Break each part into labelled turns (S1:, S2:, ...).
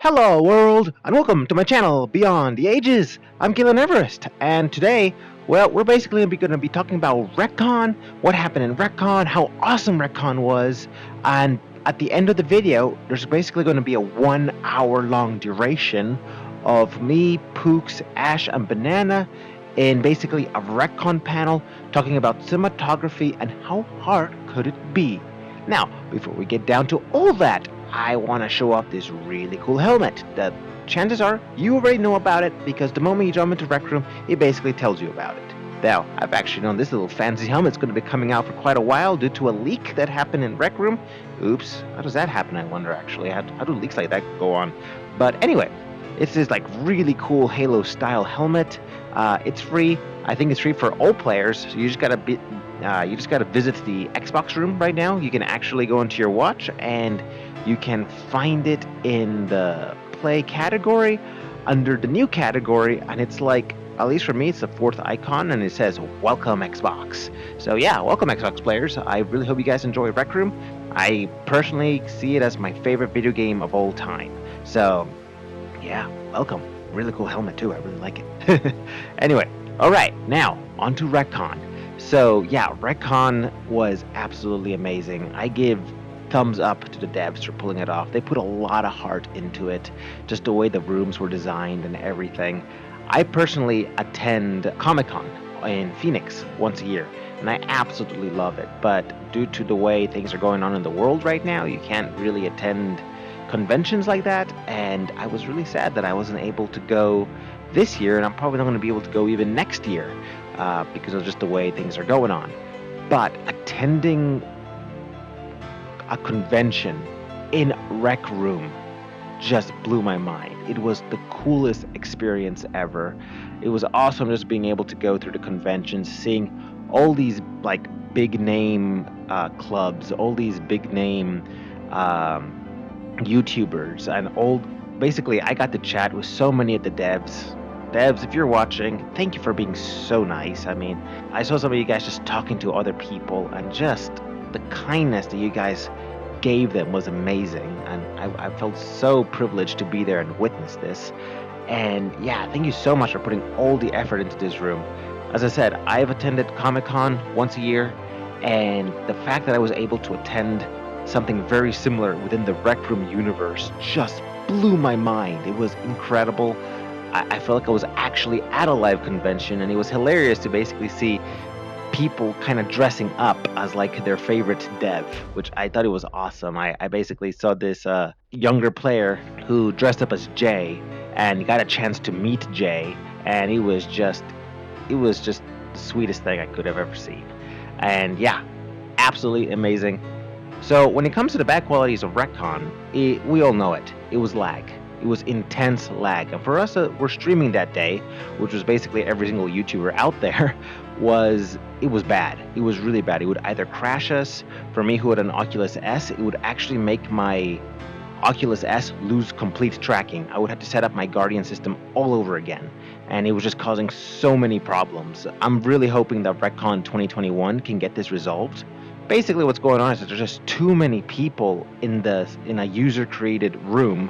S1: Hello world, and welcome to my channel, Beyond the Ages. I'm Galen Everest, and today, well, we're basically going to be talking about RecCon, what happened in RecCon, how awesome RecCon was, and at the end of the video, there's basically going to be a 1 hour long duration of me, Pooks, Ash, and Banana in basically a RecCon panel talking about cinematography and how hard could it be. Now, before we get down to all that, I want to show off this really cool helmet that chances are you already know about it because the moment you jump into Rec Room, it basically tells you about it. Now, I've actually known this little fancy helmet's going to be coming out for quite a while due to a leak that happened in Rec Room. Oops, how does that happen, I wonder actually? How do leaks like that go on? But anyway, it's this like really cool Halo style helmet. It's free. I think it's free for all players. So you just gotta visit the Xbox room right now. You can actually go into your watch and you can find it in the play category under the new category, and it's like, at least for me, it's the fourth icon and it says welcome Xbox. So yeah, welcome Xbox players. I really hope you guys enjoy Rec Room. I personally see it as my favorite video game of all time. So yeah, welcome. Really cool helmet too. I really like it. Anyway, all right, now on to RecCon. So yeah, RecCon was absolutely amazing. I give thumbs up to the devs for pulling it off. They put a lot of heart into it, just the way the rooms were designed and everything. I personally attend Comic-Con in Phoenix once a year, and I absolutely love it. But due to the way things are going on in the world right now, you can't really attend conventions like that, and I was really sad that I wasn't able to go this year, and I'm probably not going to be able to go even next year because of just the way things are going on. But attending a convention in Rec Room just blew my mind. It was the coolest experience ever. It was awesome just being able to go through the conventions, seeing all these like big name clubs, all these big name YouTubers, and basically I got to chat with so many of the devs. Devs, if you're watching, thank you for being so nice. I mean, I saw some of you guys just talking to other people, and just the kindness that you guys gave them was amazing, and I felt so privileged to be there and witness this. And yeah, thank you so much for putting all the effort into this room. As I said, I've attended Comic-Con once a year, and the fact that I was able to attend something very similar within the Rec Room universe just blew my mind. It was incredible. I felt like I was actually at a live convention, and it was hilarious to basically see people kind of dressing up as like their favorite dev, which I thought it was awesome. I basically saw this younger player who dressed up as Jay and got a chance to meet Jay, and it was just the sweetest thing I could have ever seen. And yeah, absolutely amazing. So when it comes to the bad qualities of RecCon, we all know it. It was lag. It was intense lag. And for us, we're streaming that day, which was basically every single YouTuber out there, it was bad. It was really bad. It would either crash us. For me, who had an Oculus S, it would actually make my Oculus S lose complete tracking. I would have to set up my Guardian system all over again, and it was just causing so many problems. I'm really hoping that RecCon 2021 can get this resolved. Basically, what's going on is that there's just too many people in a user-created room.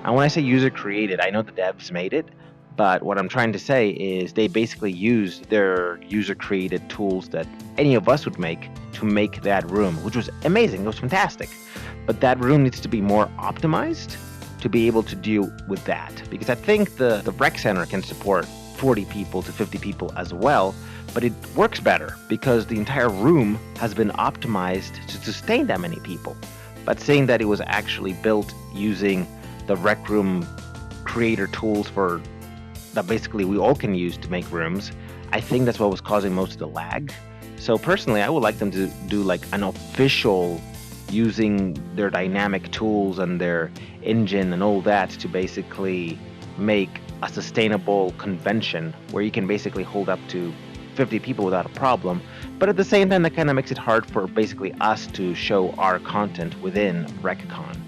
S1: And when I say user-created, I know the devs made it, but what I'm trying to say is they basically use their user-created tools that any of us would make to make that room, which was amazing. It was fantastic. But that room needs to be more optimized to be able to deal with that. Because I think the rec center can support 40 people to 50 people as well, but it works better because the entire room has been optimized to sustain that many people. But saying that it was actually built using the Rec Room creator tools that basically we all can use to make rooms, I think that's what was causing most of the lag. So personally, I would like them to do like an official using their dynamic tools and their engine and all that to basically make a sustainable convention where you can basically hold up to 50 people without a problem. But at the same time, that kind of makes it hard for basically us to show our content within RecCon.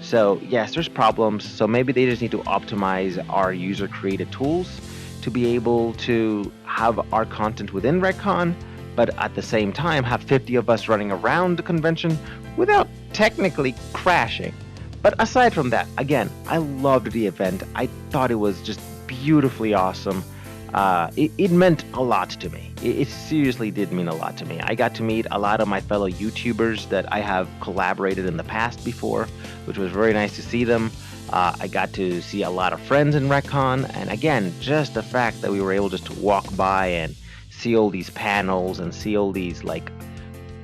S1: So yes, there's problems. So maybe they just need to optimize our user-created tools to be able to have our content within RecCon, but at the same time have 50 of us running around the convention without technically crashing. But aside from that, again, I loved the event. I thought it was just beautifully awesome. It meant a lot to me. It seriously did mean a lot to me. I got to meet a lot of my fellow YouTubers that I have collaborated in the past before, which was very nice to see them. I got to see a lot of friends in Recon, and again, just the fact that we were able just to walk by and see all these panels and see all these like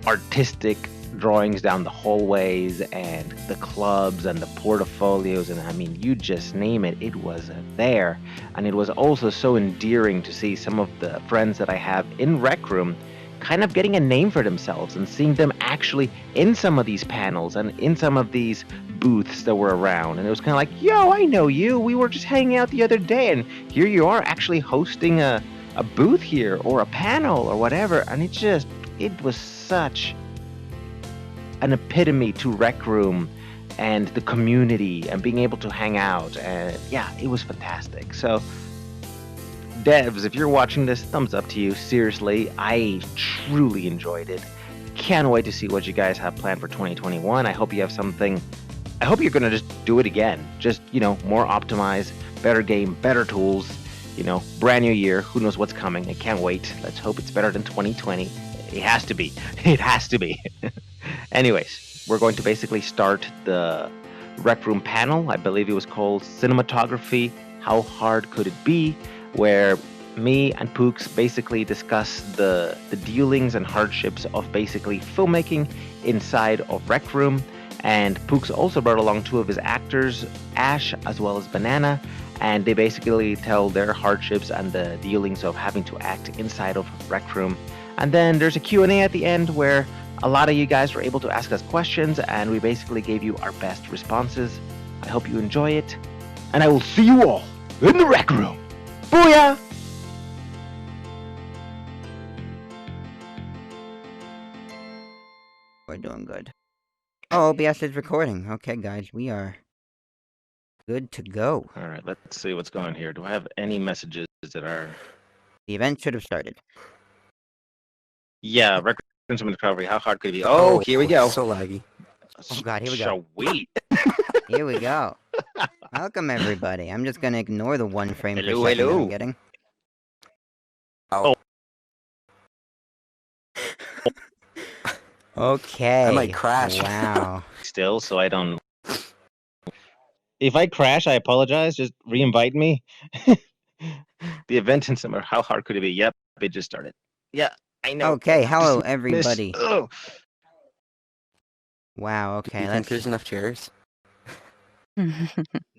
S1: artistic drawings down the hallways and the clubs and the portfolios, and I mean, you just name it, it was there. And it was also so endearing to see some of the friends that I have in Rec Room kind of getting a name for themselves and seeing them actually in some of these panels and in some of these booths that were around. And it was kind of like, yo, I know you. We were just hanging out the other day, and here you are actually hosting a booth here or a panel or whatever. And it was such an epitome to Rec Room and the community and being able to hang out. And yeah, it was fantastic. So, devs, if you're watching this, thumbs up to you. Seriously, I truly enjoyed it. Can't wait to see what you guys have planned for 2021. I hope you have something. I hope you're going to just do it again. Just, more optimized, better game, better tools. Brand new year. Who knows what's coming? I can't wait. Let's hope it's better than 2020. It has to be. It has to be. Anyways, we're going to basically start the Rec Room panel. I believe it was called Cinematography. How hard could it be? Where me and Pooks basically discuss the dealings and hardships of basically filmmaking inside of Rec Room. And Pooks also brought along two of his actors, Ash as well as Banana, and they basically tell their hardships and the dealings of having to act inside of Rec Room. And then there's a Q&A at the end where a lot of you guys were able to ask us questions, and we basically gave you our best responses. I hope you enjoy it, and I will see you all in the Rec Room. Booyah!
S2: We're doing good. Oh, OBS is recording. Okay, guys, we are good to go.
S1: All right, let's see what's going here. Do I have any messages that are...
S2: The event should have started.
S1: Yeah, Rec Room Cinematography, how hard could it be? Oh, here we go.
S3: So laggy.
S2: Oh god, here we go.
S1: Sweet.
S2: Here we go. Welcome, everybody. I'm just gonna ignore the 1 frame per
S1: Hello,
S2: second that
S1: hello.
S2: I'm getting.
S3: Oh.
S2: Okay.
S3: I might crash.
S2: Wow.
S1: Still, so I don't... If I crash, I apologize. Just re-invite me. The event in summer, how hard could it be? Yep, it just started. Yeah, I know.
S2: Okay, hello, everybody.
S1: Oh.
S2: Wow,
S3: Do
S2: okay,
S3: you think there's enough chairs?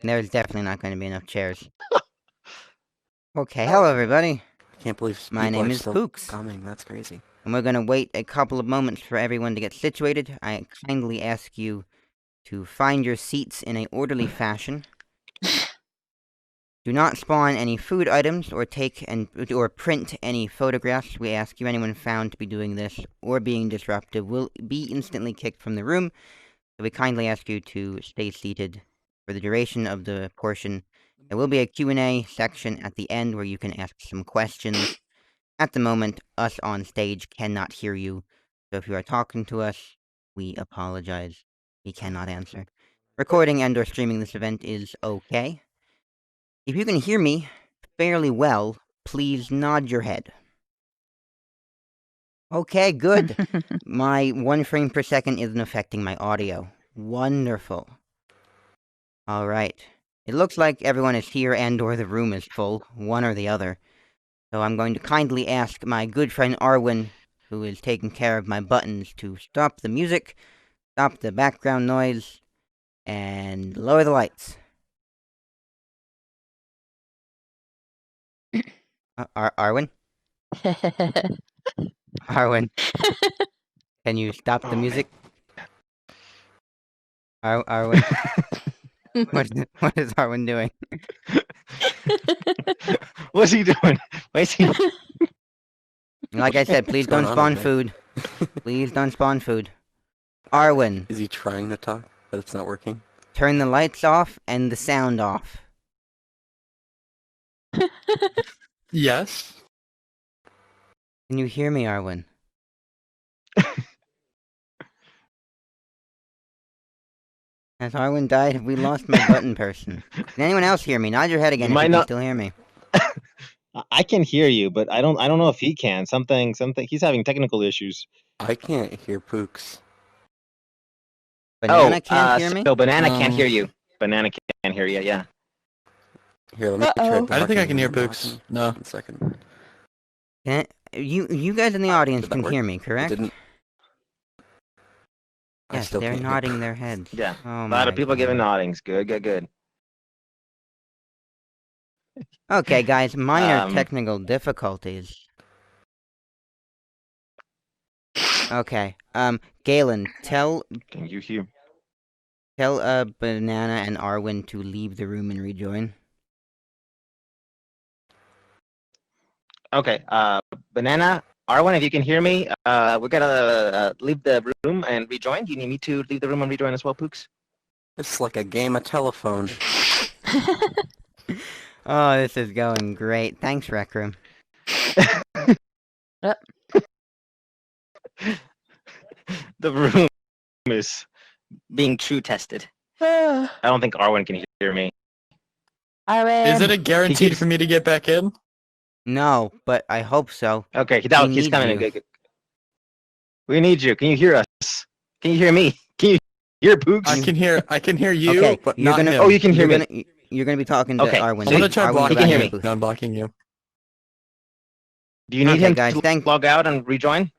S2: There's definitely not going to be enough chairs. Okay, hello, everybody.
S3: I can't believe
S2: My
S3: people
S2: name
S3: are
S2: is
S3: still
S2: Pooks.
S3: coming. That's crazy.
S2: And we're gonna wait a couple of moments for everyone to get situated. I kindly ask you to find your seats in an orderly fashion. Do not spawn any food items or or print any photographs. We ask you, anyone found to be doing this or being disruptive will be instantly kicked from the room. So we kindly ask you to stay seated for the duration of the portion. There will be a Q&A section at the end where you can ask some questions. At the moment, us on stage cannot hear you, so if you are talking to us, we apologize. We cannot answer. Recording and or streaming this event is okay. If you can hear me fairly well, please nod your head. Okay, good. My 1 frame per second isn't affecting my audio. Wonderful. Alright. It looks like everyone is here and or the room is full, one or the other. So I'm going to kindly ask my good friend Arwen, who is taking care of my buttons, to stop the music, stop the background noise, and lower the lights. Arwen? Arwen? Can you stop the music? Arwen? What is Arwen doing?
S1: What's he doing? Why is he...
S2: Like I said, please don't spawn food. Please don't spawn food. Arwen,
S3: Is he trying to talk, but it's not working?
S2: turn the lights off and the sound off.
S3: Yes.
S2: Can you hear me, Arwen? As Arwen died, we lost my button person. Can anyone else hear me? Nod your head again if
S1: might
S2: you can
S1: not.
S2: still hear me.
S1: I can hear you, but I don't know if he can. Something. He's having technical issues.
S3: I can't hear Pooks.
S2: Banana can't hear me?
S1: So Banana can't
S3: Um,
S1: hear you. Banana can't hear you. Yeah.
S3: Here, let me try
S4: Uh-oh.
S3: blocking
S5: I don't think I can hear
S3: him.
S5: Pooks. No.
S3: 1 second.
S2: You guys in the audience
S3: Did that
S2: can
S3: work?
S2: hear me,
S3: It
S2: correct?
S3: didn't. I
S2: Yes,
S3: still
S2: they're
S3: can't
S2: nodding
S3: hear.
S2: their heads.
S1: Yeah.
S2: Oh
S1: A lot of
S2: my
S1: people giving
S2: God.
S1: noddings. Good.
S2: Okay, guys, minor
S1: Um,
S2: technical difficulties. Okay, Galen, tell
S1: Can you hear?
S2: Banana and Arwen to leave the room and rejoin.
S1: Okay. Banana, Arwen, if you can hear me, we're gonna leave the room and rejoin. Do you need me to leave the room and rejoin as well, Pooks?
S3: It's like a game of telephone.
S2: Oh, this is going great. Thanks, Rec Room.
S1: The room is being true tested. I don't think Arwen can hear me.
S5: Is it a
S4: Arwen.
S5: guaranteed
S1: keeps-
S5: for me to get back in?
S2: No, but I hope so.
S1: Okay,
S2: We
S1: he's
S2: need
S1: coming
S2: you.
S1: in. Good. We need you. Can you hear us? Can you hear me? Can you hear Pooks?
S5: I can hear you,
S2: Okay,
S5: but
S2: you're
S5: not
S2: gonna.
S5: him.
S1: Oh, you can hear
S2: you're
S1: me.
S2: Gonna, you're gonna be talking to
S1: Okay,
S2: Arwen.
S1: so
S5: I'm gonna try
S2: Arwen, go
S1: he
S2: back
S1: can
S2: in
S1: hear
S2: the
S1: me.
S2: booth.
S5: No, I'm blocking you.
S1: Do you need
S2: Okay,
S1: him
S2: guys,
S1: to log out and rejoin?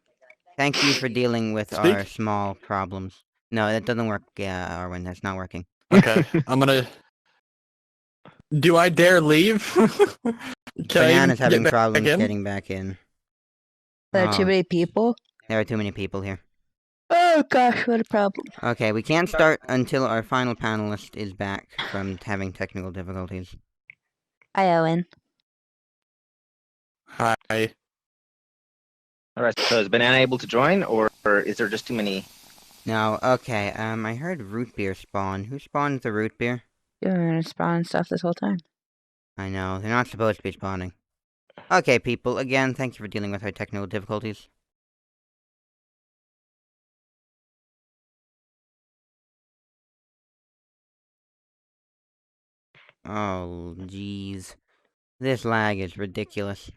S2: Thank you for dealing with our
S5: Speak?
S2: small problems. No, that doesn't work, Arwen. That's not working.
S5: Okay, I'm gonna... Do I dare leave? Can I even
S2: Banana's having
S5: get back
S2: problems
S5: in?
S2: getting back in.
S4: There are too
S2: Oh,
S4: many people?
S2: there are too many people here.
S4: Oh gosh, what a problem.
S2: Okay, we can't start until our final panelist is back from having technical difficulties.
S4: Hi, Owen.
S5: Hi.
S1: All right. So is Banana able to join, or is there just too many?
S2: No, okay, I heard root beer spawn. Who spawned the root beer?
S4: You're gonna spawn stuff this whole time.
S2: I know, they're not supposed to be spawning. Okay, people, again, thank you for dealing with our technical difficulties. Oh, jeez. This lag is ridiculous.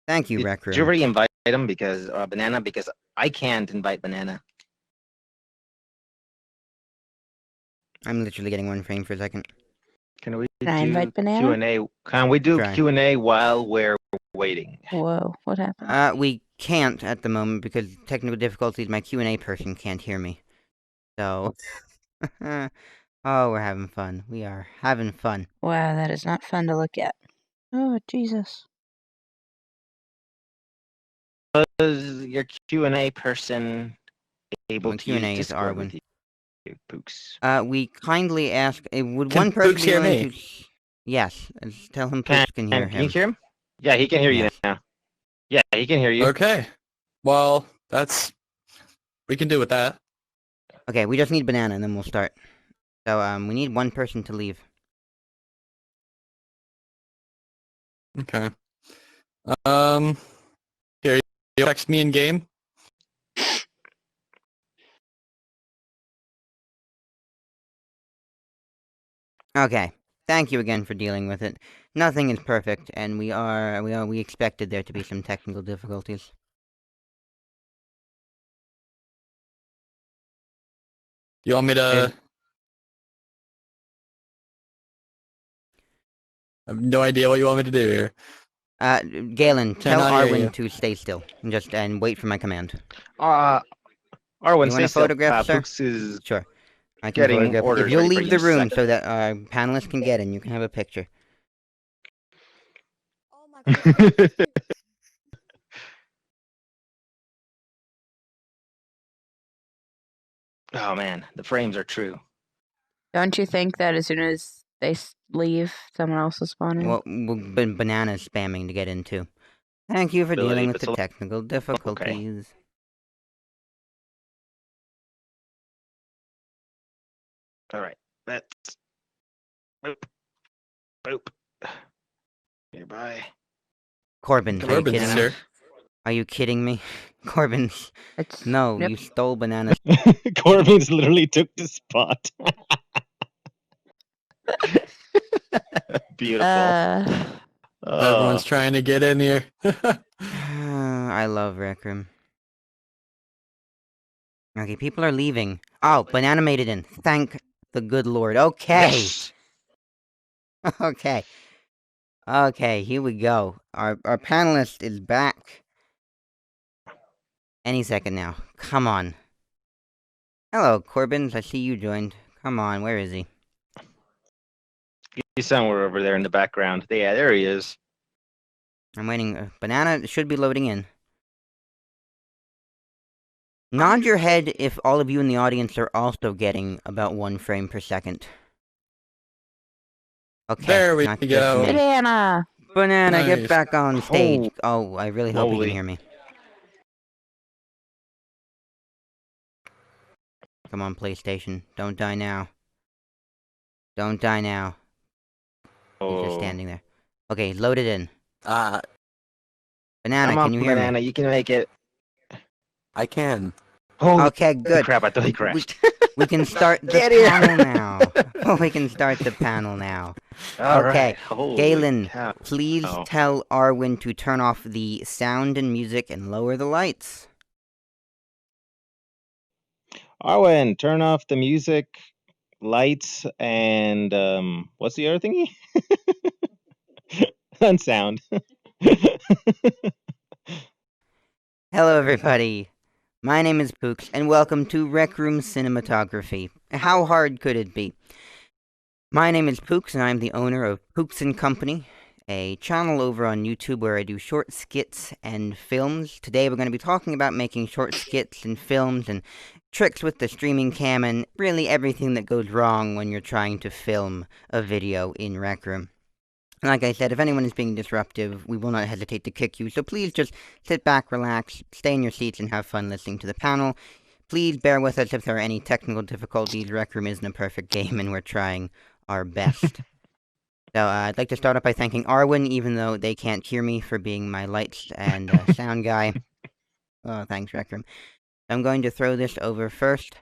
S2: Thank you, Rec
S1: Did you
S2: Room.
S1: already invite him because Banana? Because I can't invite Banana.
S2: I'm literally getting one frame for a second.
S1: Can we
S4: Can I
S1: do
S4: invite Banana?
S1: Q&A? Can we do
S2: Try.
S1: Q&A while we're waiting?
S4: Whoa, what happened?
S2: We can't at the moment because technical difficulties, my Q&A person can't hear me. So... oh, we're having fun. We are having fun.
S4: Wow, that is not fun to look at. Oh, Jesus.
S1: Was your Q&A person able
S2: My
S1: to use
S2: Q&A is
S1: Discord with
S2: Arwen.
S1: you, Pooks?
S2: We kindly ask, would
S5: Can
S2: one person
S5: Pooks
S2: be
S5: hear
S2: willing
S5: me?
S2: to... Yes, tell him Pooks can hear
S1: Can you
S2: him.
S1: hear him? Yeah, he can hear you
S2: Yes.
S1: now. Yeah, he can hear you.
S5: Okay. Well, that's... We can do with that.
S2: Okay, we just need Banana and then we'll start. So, we need one person to leave.
S5: Okay. Here, you text me in game?
S2: Okay. Thank you again for dealing with it. Nothing is perfect, and we expected there to be some technical difficulties.
S5: You want me to... I have no idea what you want me to do here.
S2: Galen, tell
S5: Cannot hear you.
S2: Arwen to stay still, and wait for my command.
S1: Arwen,
S2: You want
S1: stay
S2: a
S1: still.
S2: photograph, sir?
S1: Pooks is
S2: Sure. I can
S1: getting
S2: photograph. If
S1: orders
S2: you'll
S1: ready for
S2: leave
S1: you
S2: the
S1: in a
S2: room
S1: second.
S2: so that our panelists can get in, you can have a picture.
S1: Oh man, the frames are true.
S4: Don't you think that as soon as they leave, someone else will spawn in?
S2: Well, Banana's spamming to get in too. Thank you for dealing with the technical difficulties.
S1: All right, let's boop, boop. Nearby.
S2: Corbin, are you
S5: Corbin's
S2: kidding me?
S5: here.
S2: Are you kidding me? Corbin's...
S4: It's
S2: No,
S4: Yep.
S2: you stole Banana's...
S1: Corbin's literally took the spot. Beautiful.
S5: Everyone's trying to get in here.
S2: I love Rec Room. Okay, people are leaving. Oh, Banana made it in. Thank the good Lord. Okay.
S1: Yes!
S2: Okay. Okay, here we go. Our panelist is back. Any second now. Come on. Hello, Corbins. I see you joined. Come on, where is he?
S1: He's somewhere over there in the background. Yeah, there he is.
S2: I'm waiting. Banana should be loading in. Nod your head if all of you in the audience are also getting about 1 frame per second. Okay,
S5: There we
S2: not just
S5: go.
S2: me.
S4: Banana.
S2: Banana, get
S5: Nice.
S2: back on stage. Oh, I really hope you
S1: moly.
S2: can hear me. Come on, PlayStation. Don't die now. Don't die now. He's just standing there. Okay, load it in.
S3: Ah,
S2: Banana,
S1: Come on,
S2: can you hear
S1: Banana,
S2: me?
S1: you can make it.
S3: I can.
S1: Holy
S2: Okay, good.
S1: crap, I thought he crashed.
S2: We can start the
S1: Get here!
S2: panel now. We can start the panel now.
S1: All
S2: Okay,
S1: right. Holy
S2: Galen,
S1: cow.
S2: please
S1: Oh.
S2: tell Arwen to turn off the sound and music and lower the lights.
S1: Arwen, turn off the music, lights, and what's the other thingy? And sound.
S2: Hello, everybody. My name is Pooks, and welcome to Rec Room Cinematography. How hard could it be? My name is Pooks, and I'm the owner of Pooks & Company, a channel over on YouTube where I do short skits and films. Today we're going to be talking about making short skits and films and tricks with the streaming cam and really everything that goes wrong when you're trying to film a video in Rec Room. Like I said, if anyone is being disruptive, we will not hesitate to kick you, so please just sit back, relax, stay in your seats, and have fun listening to the panel. Please bear with us if there are any technical difficulties. Rec Room isn't a perfect game, and we're trying our best. So, I'd like to start off by thanking Arwen, even though they can't hear me, for being my lights and sound guy. Oh, thanks, Rec Room. I'm going to throw this over first.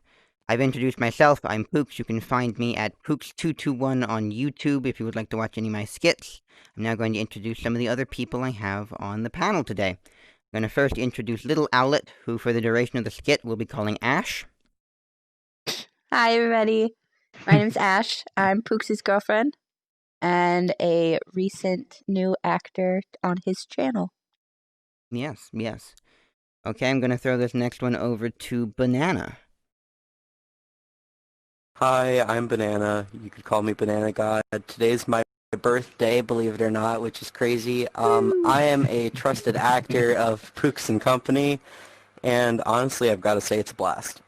S2: I've introduced myself. I'm Pooks. You can find me at Pooks221 on YouTube if you would like to watch any of my skits. I'm now going to introduce some of the other people I have on the panel today. I'm going to first introduce Little Owlet, who for the duration of the skit we'll be calling Ash.
S4: Hi, everybody. My name's Ash. I'm Pooks' girlfriend and a recent new actor on his channel.
S2: Yes, yes. Okay, I'm going to throw this next one over to Banana.
S3: Hi, I'm Banana. You could call me Banana God. Today's my birthday, believe it or not, which is crazy. I am a trusted actor of Pooks and Company, and honestly, I've got to say it's a blast.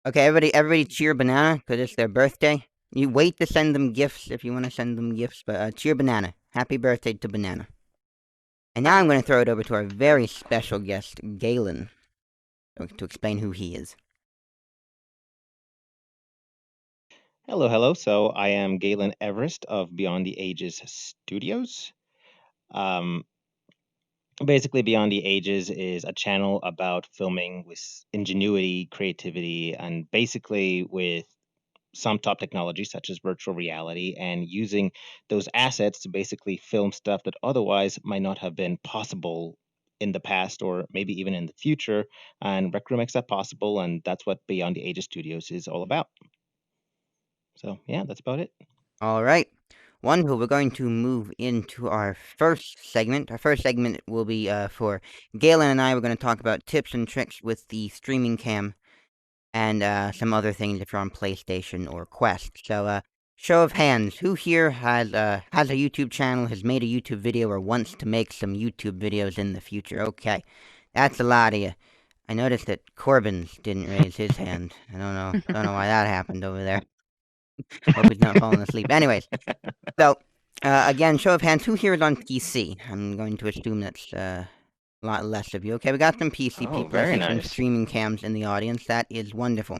S2: Okay, everybody cheer Banana, because it's their birthday. You wait to send them gifts if you want to send them gifts, but cheer Banana. Happy birthday to Banana. And now I'm going to throw it over to our very special guest, Galen, to explain who he is.
S1: Hello, hello. So I am Galen Everest of Beyond the Ages Studios. Basically, Beyond the Ages is a channel about filming with ingenuity, creativity, and basically with some top technology such as virtual reality and using those assets to basically film stuff that otherwise might not have been possible in the past or maybe even in the future. And Rec Room makes that possible, and that's what Beyond the Ages Studios is all about. So yeah, that's about it.
S2: Alright. Wonderful. We're going to move into our first segment. Our first segment will be for Galen and I. We're going to talk about tips and tricks with the streaming cam and some other things if you're on PlayStation or Quest. So, show of hands. Who here has a YouTube channel, has made a YouTube video, or wants to make some YouTube videos in the future? Okay. That's a lot of you. I noticed that Corbin didn't raise his hand. I don't know why that happened over there. Hope he's not falling asleep. Anyways, so, again, show of hands, who here is on PC? I'm going to assume that's, a lot less of you. Okay, we got some PC
S1: Oh,
S2: people. I
S1: very
S2: see some
S1: nice.
S2: streaming cams in the audience. That is wonderful.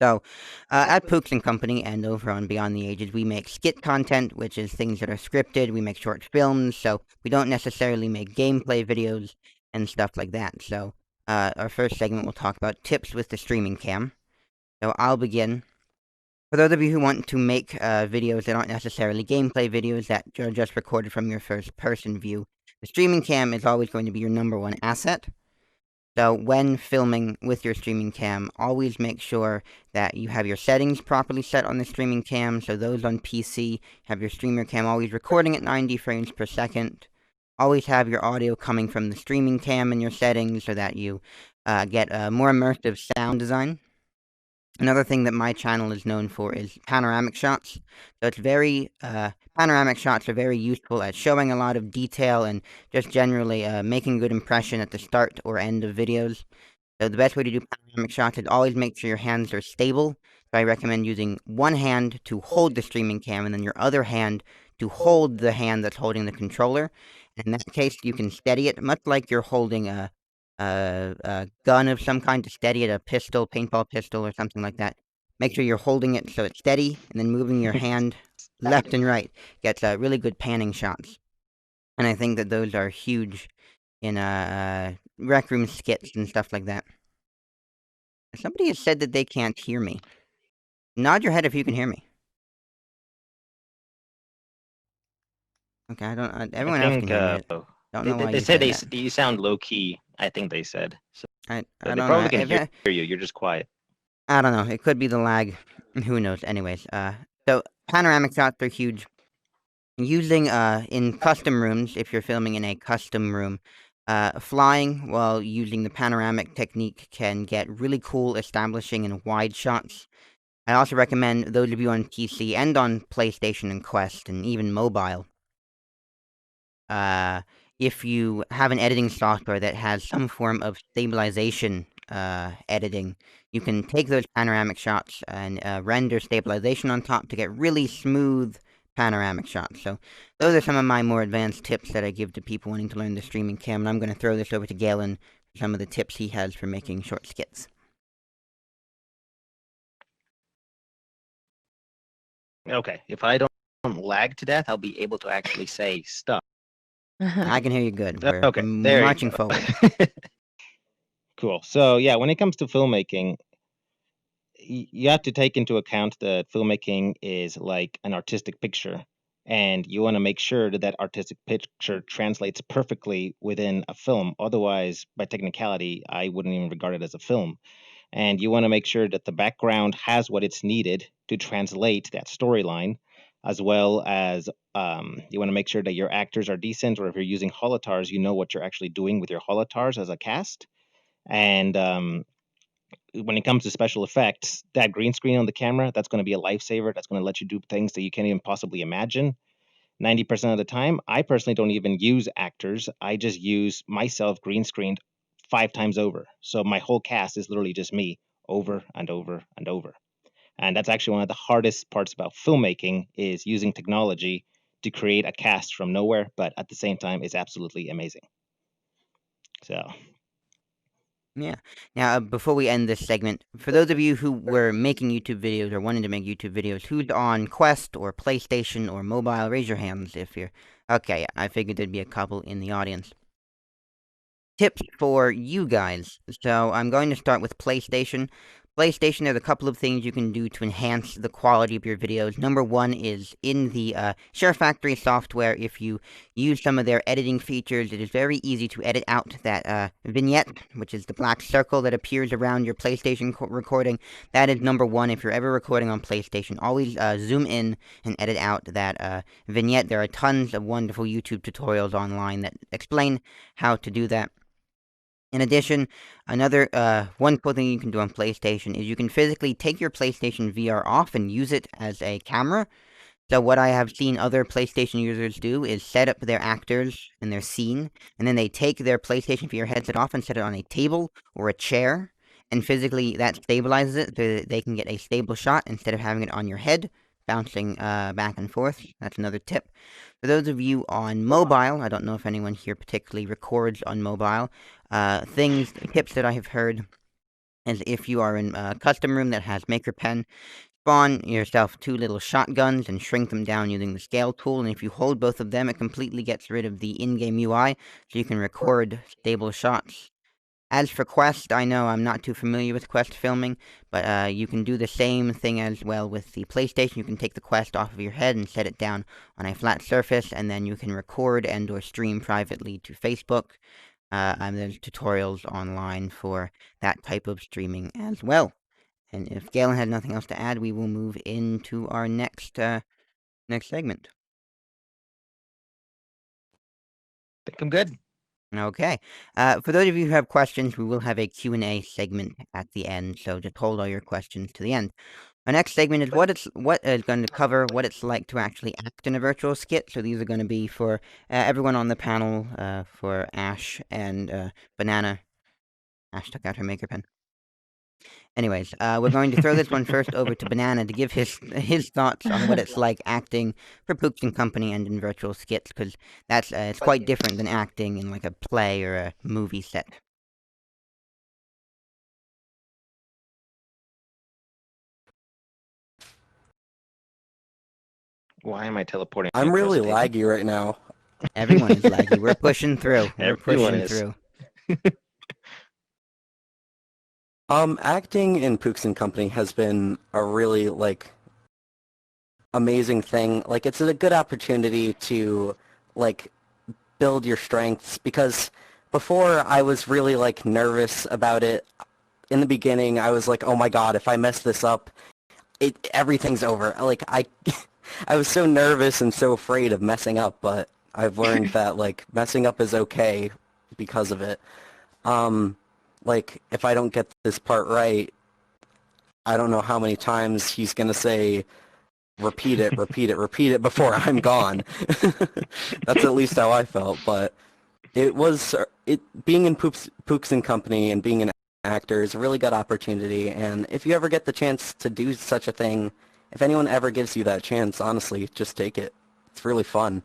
S2: So, at Pooks and Company and over on Beyond the Ages, we make skit content, which is things that are scripted. We make short films, so we don't necessarily make gameplay videos and stuff like that. So, our first segment will talk about tips with the streaming cam. So, I'll begin. For those of you who want to make videos that aren't necessarily gameplay videos that are just recorded from your first person view, the streaming cam is always going to be your number one asset. So when filming with your streaming cam, always make sure that you have your settings properly set on the streaming cam. So those on PC, have your streamer cam always recording at 90 frames per second. Always have your audio coming from the streaming cam in your settings so that you get a more immersive sound design. Another thing that my channel is known for is panoramic shots. So it's very, panoramic shots are very useful at showing a lot of detail and just generally making a good impression at the start or end of videos. So the best way to do panoramic shots is always make sure your hands are stable. So I recommend using one hand to hold the streaming cam and then your other hand to hold the hand that's holding the controller. And in that case, you can steady it much like you're holding a gun of some kind to steady it, a pistol, paintball pistol, or something like that. Make sure you're holding it so it's steady, and then moving your hand left and right gets really good panning shots. And I think that those are huge in rec room skits and stuff like that. Somebody has said that they can't hear me. Nod your head if you can hear me. Okay, I don't. Everyone else can hear me. Don't know why
S1: they
S2: you
S1: said
S2: said that.
S1: you sound low key. I think they said. So
S2: I
S1: they
S2: don't
S1: probably
S2: know.
S1: can hear you. You're just quiet.
S2: I don't know. It could be the lag. Who knows? Anyways, so panoramic shots are huge. Using in custom rooms, if you're filming in a custom room, flying while using the panoramic technique can get really cool establishing and wide shots. I also recommend those of you on PC and on PlayStation and Quest and even mobile. If you have an editing software that has some form of stabilization editing, you can take those panoramic shots and render stabilization on top to get really smooth panoramic shots. So those are some of my more advanced tips that I give to people wanting to learn the streaming cam, and I'm going to throw this over to Galen for some of the tips he has for making short skits.
S1: Okay, if I don't lag to death, I'll be able to actually say stuff.
S2: I can hear you good. We're
S1: Okay, there
S2: marching
S1: you go.
S2: forward.
S1: Cool. So yeah, when it comes to filmmaking, you have to take into account that filmmaking is like an artistic picture, and you want to make sure that that artistic picture translates perfectly within a film. Otherwise, by technicality, I wouldn't even regard it as a film. And you want to make sure that the background has what it's needed to translate that storyline, as well as you want to make sure that your actors are decent, or if you're using holotars, you know what you're actually doing with your holotars as a cast. And when it comes to special effects, that green screen on the camera, that's going to be a lifesaver. That's going to let you do things that you can't even possibly imagine. 90% of the time, I personally don't even use actors. I just use myself green screened 5 times over. So my whole cast is literally just me over and over and over. And that's actually one of the hardest parts about filmmaking is using technology to create a cast from nowhere, but at the same time, it's absolutely amazing. So
S2: Yeah. Now, before we end this segment, for those of you who were making YouTube videos or wanting to make YouTube videos, who's on Quest or PlayStation or mobile? Raise your hands if you're... Okay, yeah, I figured there'd be a couple in the audience. Tips for you guys. So I'm going to start with PlayStation. PlayStation, there's a couple of things you can do to enhance the quality of your videos. Number one is in the Share Factory software. If you use some of their editing features, it is very easy to edit out that vignette, which is the black circle that appears around your PlayStation recording. That is number one. If you're ever recording on PlayStation, always zoom in and edit out that vignette. There are tons of wonderful YouTube tutorials online that explain how to do that. In addition, another wonderful thing you can do on PlayStation is you can physically take your PlayStation VR off and use it as a camera. So what I have seen other PlayStation users do is set up their actors and their scene, and then they take their PlayStation VR headset off and set it on a table or a chair, and physically that stabilizes it so that they can get a stable shot instead of having it on your head, bouncing back and forth. That's another tip. For those of you on mobile, I don't know if anyone here particularly records on mobile, tips that I have heard is if you are in a custom room that has Maker Pen, spawn yourself 2 little shotguns and shrink them down using the scale tool, and if you hold both of them, it completely gets rid of the in-game UI, so you can record stable shots. As for Quest, I know I'm not too familiar with Quest filming, but you can do the same thing as well with the PlayStation. You can take the Quest off of your head and set it down on a flat surface, and then you can record and or stream privately to Facebook. And there's tutorials online for that type of streaming as well. And if Galen had nothing else to add, we will move into our next segment.
S1: I think I'm good.
S2: Okay. For those of you who have questions, we will have a Q&A segment at the end, so just hold all your questions to the end. Our next segment is what is going to cover what it's like to actually act in a virtual skit. So these are going to be for everyone on the panel, for Ash and Banana. Ash took out her Maker Pen. Anyways, we're going to throw this one first over to Banana to give his thoughts on what it's like acting for Pooks and Company and in virtual skits, because that's it's quite different than acting in like a play or a movie set.
S1: Why am I teleporting?
S3: I'm
S1: across
S3: really
S1: the table?
S3: laggy right now.
S2: Everyone is laggy. We're pushing through. We're
S1: Everyone
S2: pushing
S1: is.
S2: through.
S3: Acting in Pooks and Company has been a really, like, amazing thing. Like, it's a good opportunity to, like, build your strengths, because before I was really, like, nervous about it. In the beginning, I was like, oh my god, if I mess this up, everything's over. Like, I was so nervous and so afraid of messing up, but I've learned that, like, messing up is okay because of it. Like, if I don't get this part right, I don't know how many times he's gonna say, repeat it, repeat it, repeat it before I'm gone. That's at least how I felt, but being in Pooks and Company and being an actor is a really good opportunity, and if you ever get the chance to do such a thing, if anyone ever gives you that chance, honestly, just take it. It's really fun.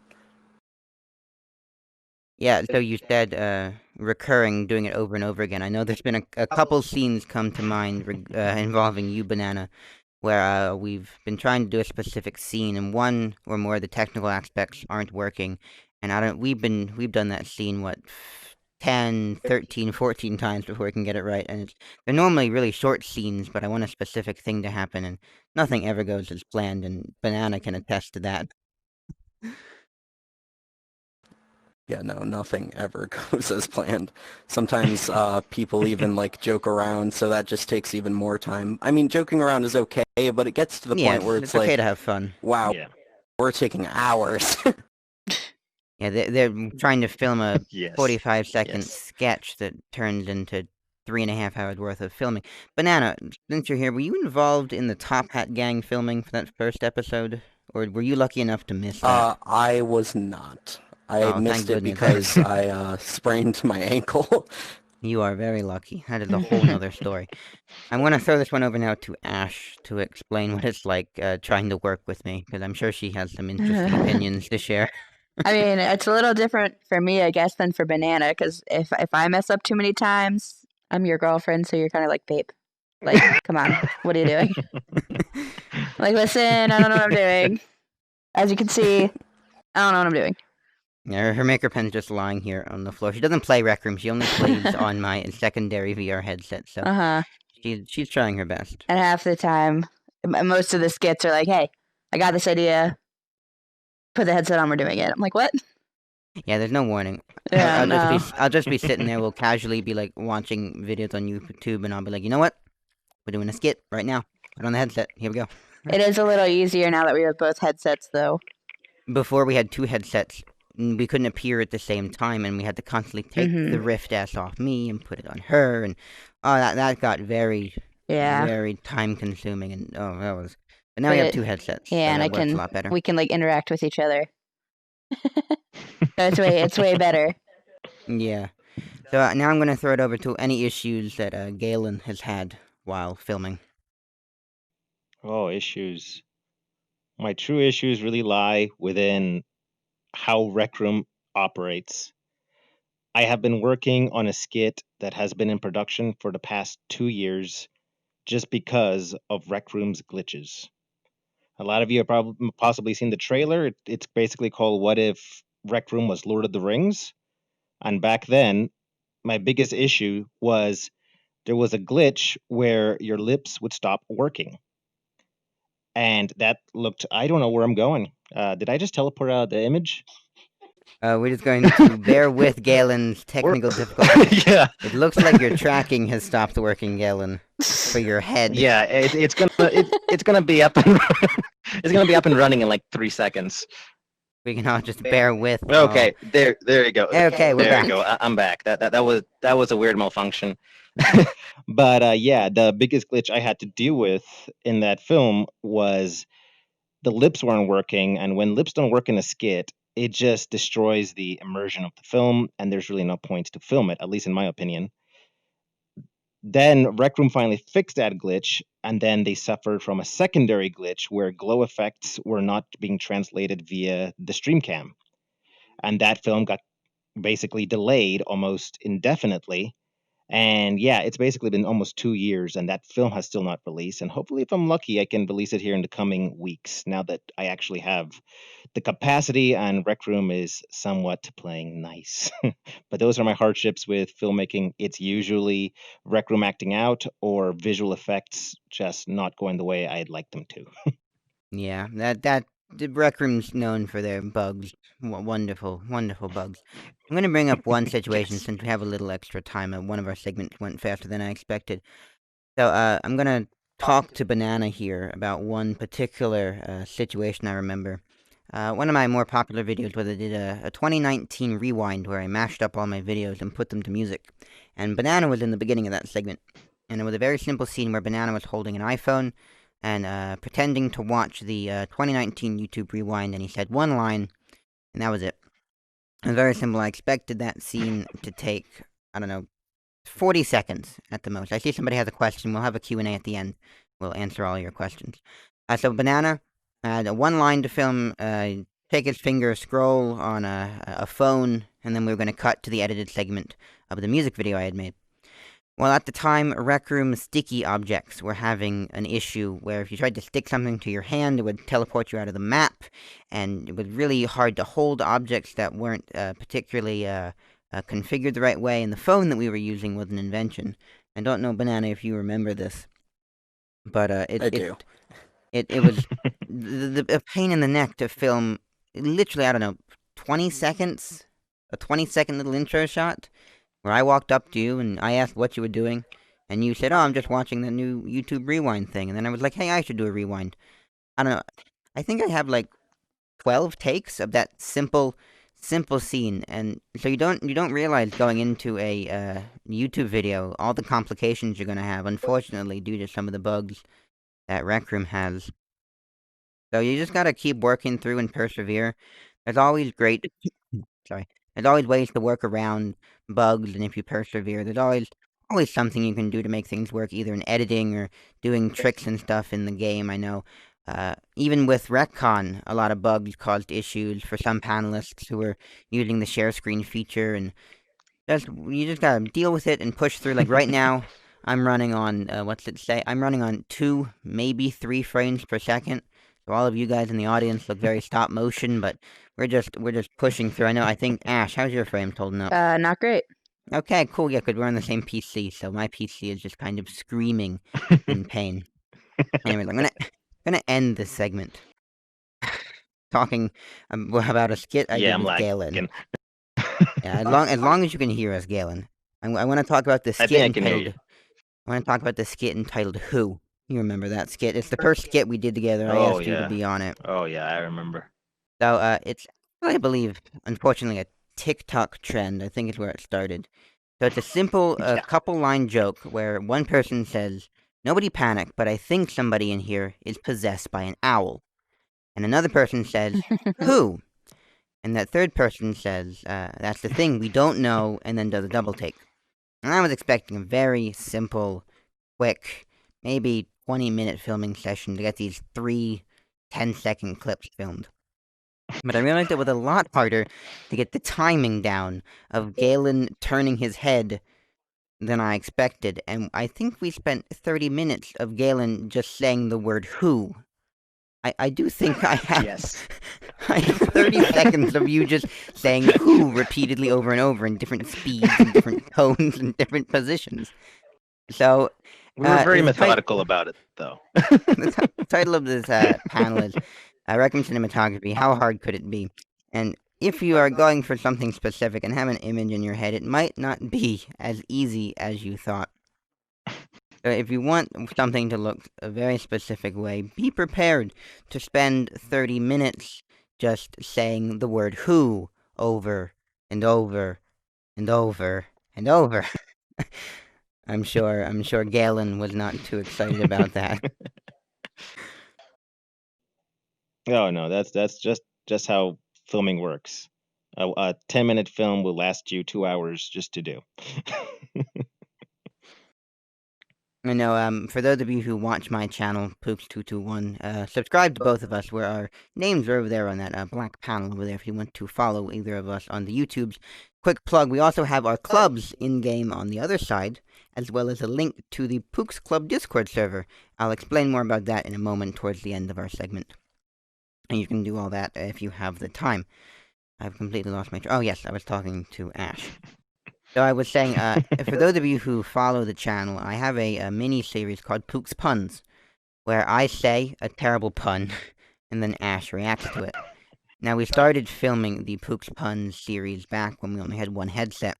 S2: Yeah, so you said recurring, doing it over and over again. I know there's been a couple scenes come to mind involving you, Banana, where we've been trying to do a specific scene, and one or more of the technical aspects aren't working. And we've done that scene, what, 10, 13, 14 times before we can get it right. And they're normally really short scenes, but I want a specific thing to happen, and nothing ever goes as planned, and Banana can attest to that.
S3: Yeah, no, nothing ever goes as planned. Sometimes people even like joke around, so that just takes even more time. I mean, joking around is okay, but it gets to the
S2: Yeah,
S3: point where
S2: it's
S3: it's
S2: okay
S3: like,
S2: to have fun.
S3: wow,
S1: Yeah.
S3: we're taking hours.
S2: Yeah, they're trying to film a
S1: Yes.
S2: 45-second
S1: Yes.
S2: sketch that turns into 3.5 hours worth of filming. Banana, since you're here, were you involved in the Top Hat Gang filming for that first episode? Or were you lucky enough to miss that?
S3: I was not. I
S2: Oh, thank
S3: missed it
S2: goodness.
S3: because I sprained my ankle.
S2: You are very lucky. That is a whole nother story. I'm going to throw this one over now to Ash to explain what it's like trying to work with me, because I'm sure she has some interesting opinions to share.
S4: I mean, it's a little different for me, I guess, than for Banana, because if I mess up too many times, I'm your girlfriend, so you're kind of like, babe, like, come on, what are you doing? Like, listen, I don't know what I'm doing. As you can see, I don't know what I'm doing.
S2: Yeah, her Maker Pen's just lying here on the floor. She doesn't play Rec Room. She only plays on my secondary VR headset, so she's trying her best.
S4: And half the time, most of the skits are like, hey, I got this idea. Put the headset on, we're doing it. I'm like, what?
S2: Yeah, there's no warning.
S4: Yeah,
S2: I'll just be sitting there. We'll casually be like watching videos on YouTube, and I'll be like, you know what? We're doing a skit right now. Put on the headset. Here we go.
S4: It is a little easier now that we have both headsets, though.
S2: Before we had 2 headsets, we couldn't appear at the same time, and we had to constantly take the Rift S off me and put it on her, and that got very, very time consuming, and that was. But now we have 2 headsets.
S4: Yeah,
S2: so
S4: and
S2: that works a lot better.
S4: we can like interact with each other. It's way better.
S2: Yeah. So now I'm going to throw it over to any issues that Galen has had while filming.
S1: Oh, issues. My true issues really lie within how Rec Room operates. I have been working on a skit that has been in production for the past 2 years just because of Rec Room's glitches. A lot of you have possibly seen the trailer. It's basically called What If Rec Room Was Lord of the Rings? And back then, my biggest issue was there was a glitch where your lips would stop working. And that looked, I don't know where I'm going. Did I just teleport out the image?
S2: We're just going to bear with Galen's technical difficulties.
S1: Yeah.
S2: It looks like your tracking has stopped working, Galen, for your head.
S1: Yeah, it's gonna be up and it's gonna be up and running in like 3 seconds.
S2: We can all just bear with.
S1: Okay, there you go.
S2: Okay, we're
S1: there
S2: back.
S1: you go. I'm back. That was a weird malfunction. But yeah, the biggest glitch I had to deal with in that film was the lips weren't working, and when lips don't work in a skit, it just destroys the immersion of the film, and there's really no point to film it, at least in my opinion. Then Rec Room finally fixed that glitch, and then they suffered from a secondary glitch where glow effects were not being translated via the stream cam. And that film got basically delayed almost indefinitely. And yeah, it's basically been almost 2 years, and that film has still not released. And hopefully, if I'm lucky, I can release it here in the coming weeks now that I actually have the capacity and Rec Room is somewhat playing nice. But those are my hardships with filmmaking. It's usually Rec Room acting out or visual effects just not going the way I'd like them to.
S2: Yeah, the Rec Room's known for their bugs. Wonderful, wonderful bugs. I'm gonna bring up one situation
S1: Yes.
S2: since we have a little extra time. One of our segments went faster than I expected. So, I'm gonna talk to Banana here about one particular situation I remember. One of my more popular videos was I did a 2019 rewind where I mashed up all my videos and put them to music. And Banana was in the beginning of that segment. And it was a very simple scene where Banana was holding an iPhone and pretending to watch the 2019 YouTube rewind, and he said one line, and that was it. It was very simple. I expected that scene to take, I don't know, 40 seconds at the most. I see somebody has a question. We'll have a Q&A at the end. We'll answer all your questions. So Banana had one line to film, take his finger, scroll on a phone, and then we were going to cut to the edited segment of the music video I had made. Well, at the time, Rec Room sticky objects were having an issue where if you tried to stick something to your hand, it would teleport you out of the map, and it was really hard to hold objects that weren't particularly configured the right way, and the phone that we were using was an invention. I don't know, Banana, if you remember this, but
S3: I do.
S2: it was a pain in the neck to film, literally, I don't know, 20 seconds? A 20-second little intro shot? Where I walked up to you and I asked what you were doing, and you said, "Oh, I'm just watching the new YouTube rewind thing." And then I was like, "Hey, I should do a rewind." I don't know. I think I have like 12 takes of that simple scene, and so you don't realize going into a YouTube video all the complications you're gonna have, unfortunately, due to some of the bugs that Rec Room has. So you just gotta keep working through and persevere. There's always great Sorry. There's always ways to work around bugs, and if you persevere, there's always something you can do to make things work, either in editing or doing tricks and stuff in the game. I know, even with Retcon, a lot of bugs caused issues for some panelists who were using the share screen feature, and you just gotta deal with it and push through. Like right now, I'm running on what's it say? I'm running on 2, maybe 3 frames per second. So all of you guys in the audience look very stop motion, but we're just pushing through. I think Ash, how's your frame holding up?
S4: Not great.
S2: Okay, cool. Yeah, because we're on the same PC, so my PC is just kind of screaming in pain. Anyways, I'm gonna end this segment talking about a skit I
S1: Yeah,
S2: did
S1: I'm
S2: with
S1: lagging.
S2: Galen. Yeah, as long as you can hear us, Galen. I want to talk about the
S1: I
S2: skit
S1: think I can hear
S2: entitled.
S1: you.
S2: I want to talk about the skit entitled "Who." You remember that skit? It's the first skit we did together. I
S1: Oh
S2: asked you to
S1: yeah.
S2: be on it.
S1: Oh yeah, I remember.
S2: So, it's, I believe, unfortunately, a TikTok trend. I think is where it started. So it's a simple,
S1: Yeah.
S2: couple line joke where one person says, "Nobody panic, but I think somebody in here is possessed by an owl." And another person says, "Who?" And that third person says, "That's the thing, we don't know," and then does a double take. And I was expecting a very simple, quick, maybe 20-minute filming session to get these 3 10-second clips filmed. But I realized it was a lot harder to get the timing down of Galen turning his head than I expected, and I think we spent 30 minutes of Galen just saying the word who. I do think I have
S1: Yes.
S2: I have 30 seconds of you just saying who repeatedly over and over in different speeds and different tones and different positions. So
S1: We were very
S2: the
S1: methodical about it, though.
S2: the title of this panel is I recommend cinematography. How hard could it be? And if you are going for something specific and have an image in your head, it might not be as easy as you thought. So if you want something to look a very specific way, be prepared to spend 30 minutes just saying the word who over and over and over and over. I'm sure Galen was not too excited about that.
S1: Oh no, that's just how filming works. A 10-minute film will last you 2 hours just to do.
S2: I know, for those of you who watch my channel, Pooks221, subscribe to both of us, where our names are over there on that black panel over there if you want to follow either of us on the YouTubes. Quick plug, we also have our clubs in-game on the other side, as well as a link to the Pooks Club Discord server. I'll explain more about that in a moment towards the end of our segment. And you can do all that if you have the time. I've completely lost my... Oh yes, I was talking to Ash. So I was saying, for those of you who follow the channel, I have a mini-series called Pooks Puns, where I say a terrible pun, and then Ash reacts to it. Now, we started filming the Pooks Puns series back when we only had one headset,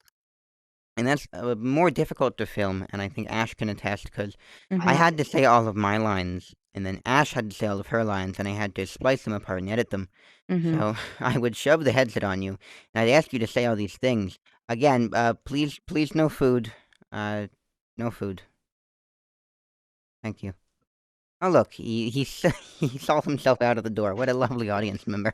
S2: and that's more difficult to film, and I think Ash can attest, because I had to say all of my lines, and then Ash had to say all of her lines, and I had to splice them apart and edit them. So I would shove the headset on you, and I'd ask you to say all these things. Again, please, no food. No food. Thank you. Oh look, he he saw himself out of the door. What a lovely audience member.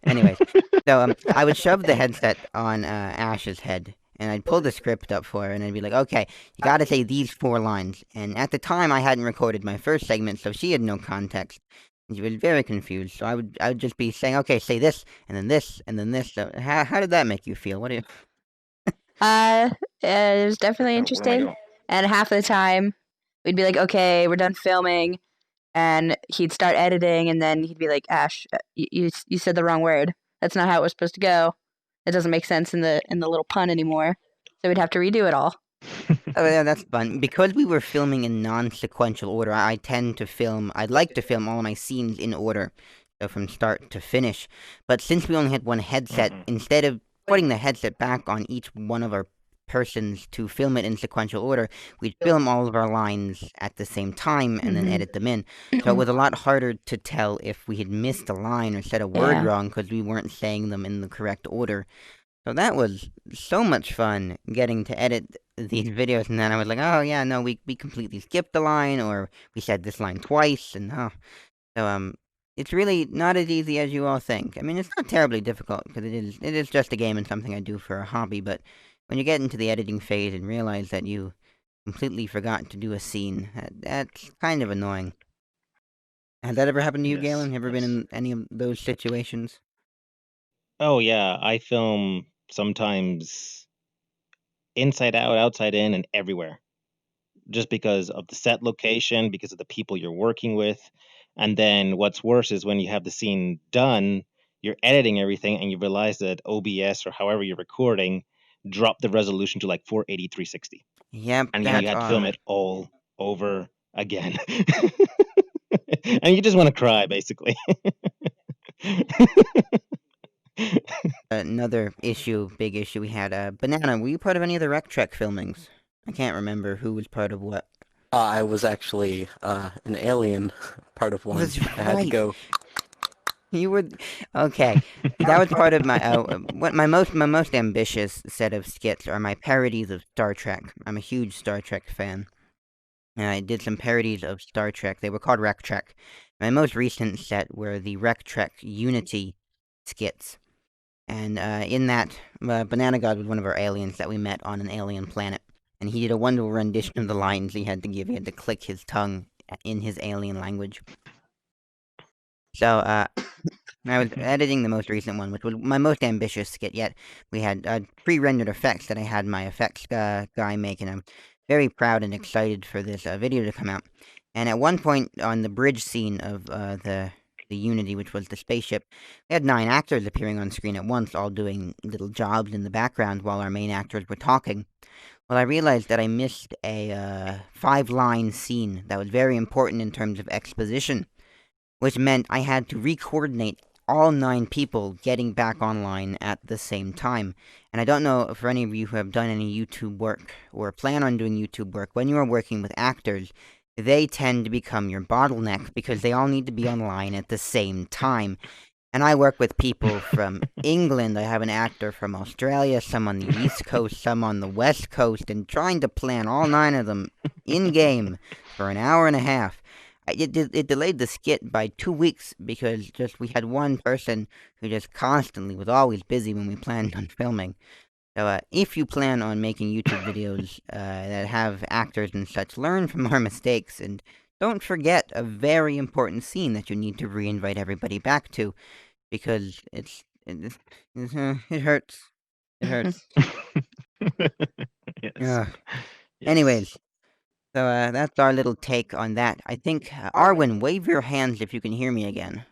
S2: Anyways, so I would shove the headset on Ash's head, and I'd pull the script up for her, and I'd be like, okay, you gotta say these 4 lines. And at the time, I hadn't recorded my first segment, so she had no context. And she was very confused, so I would just be saying, okay, say this, and then this, and then this. So how did that make you feel? What do you...
S4: It was definitely
S1: Where am I
S4: interesting.
S1: going?
S4: And half of the time, we'd be like, okay, we're done filming. And he'd start editing, and then he'd be like, Ash, you said the wrong word. That's not how it was supposed to go. It doesn't make sense in the little pun anymore. So we'd have to redo it all.
S2: Oh, yeah, that's fun. Because we were filming in non-sequential order, I'd like to film all of my scenes in order, so from start to finish. But since we only had one headset, instead of putting the headset back on each one of our persons to film it in sequential order, we'd film all of our lines at the same time and then edit them in. So it was a lot harder to tell if we had missed a line or said a word wrong because we weren't saying them in the correct order. So that was so much fun getting to edit these videos, and then I was like, oh yeah, no, we completely skipped the line, or we said this line twice, and so it's really not as easy as you all think. I mean, it's not terribly difficult, because it is just a game and something I do for a hobby, but when you get into the editing phase and realize that you completely forgot to do a scene, that's kind of annoying. Has that ever happened to you,
S1: Yes,
S2: Galen? Ever been
S1: yes.
S2: in any of those situations?
S1: Oh yeah, I film sometimes inside out, outside in, and everywhere. Just because of the set location, because of the people you're working with. And then what's worse is when you have the scene done, you're editing everything and you realize that OBS or however you're recording dropped the resolution to like 480 360.
S2: Yep,
S1: And then you
S2: that's
S1: had to film
S2: odd.
S1: it all over again. And you just want to cry, basically.
S2: Another big issue we had. Banana, were you part of any of the Rec Trek filmings? I can't remember who was part of what.
S3: I was actually an alien part of one.
S2: That's
S3: I had to
S2: right.
S3: go.
S2: You were okay. That was part of my what my most ambitious set of skits are my parodies of Star Trek. I'm a huge Star Trek fan. And I did some parodies of Star Trek. They were called Rec Trek. My most recent set were the Rec Trek Unity skits. And in that, Banana God was one of our aliens that we met on an alien planet. And he did a wonderful rendition of the lines he had to give. He had to click his tongue in his alien language. So, I was editing the most recent one, which was my most ambitious skit yet. We had pre-rendered effects that I had my effects guy make, and I'm very proud and excited for this video to come out. And at one point on the bridge scene of the Unity, which was the spaceship, we had 9 actors appearing on screen at once, all doing little jobs in the background while our main actors were talking. Well, I realized that I missed a 5-line scene that was very important in terms of exposition, which meant I had to re-coordinate all 9 people getting back online at the same time. And I don't know for any of you who have done any YouTube work or plan on doing YouTube work, when you are working with actors, they tend to become your bottleneck because they all need to be online at the same time. And I work with people from England. I have an actor from Australia, some on the East Coast, some on the West Coast, and trying to plan all 9 of them in game for an hour and a half. It delayed the skit by 2 weeks because just we had one person who just constantly was always busy when we planned on filming. So if you plan on making YouTube videos that have actors and such, learn from our mistakes and don't forget a very important scene that you need to re-invite everybody back to, because it hurts. It hurts.
S1: Yes.
S2: Ugh.
S1: Yes.
S2: Anyways, so that's our little take on that. I think, Arwen, wave your hands if you can hear me again.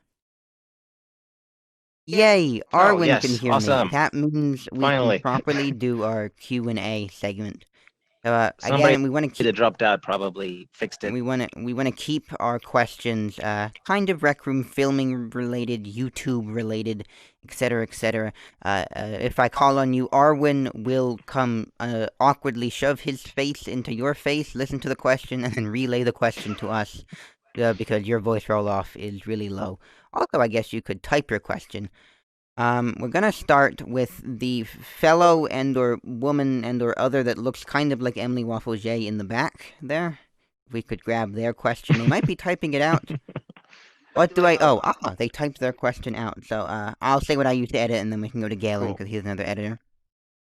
S2: Yay! Arwen can
S1: yes,
S2: hear
S1: awesome.
S2: me. That means we
S1: Finally.
S2: can properly do our Q&A segment. So
S1: Somebody
S2: again, we want to keep
S1: that dropped out probably fixed it.
S2: we want to keep our questions kind of Rec Room filming related, YouTube related, etc., etc. If I call on you, Arwen will come awkwardly shove his face into your face, listen to the question, and then relay the question to us. Because your voice roll off is really low. Also, I guess you could type your question. We're gonna start with the fellow and or woman and or other that looks kind of like Emily Waffle-J in the back there. If we could grab their question. They might be typing it out. What do I... Oh, they typed their question out. So, I'll say what I use to edit, and then we can go to Galen, because he's another editor.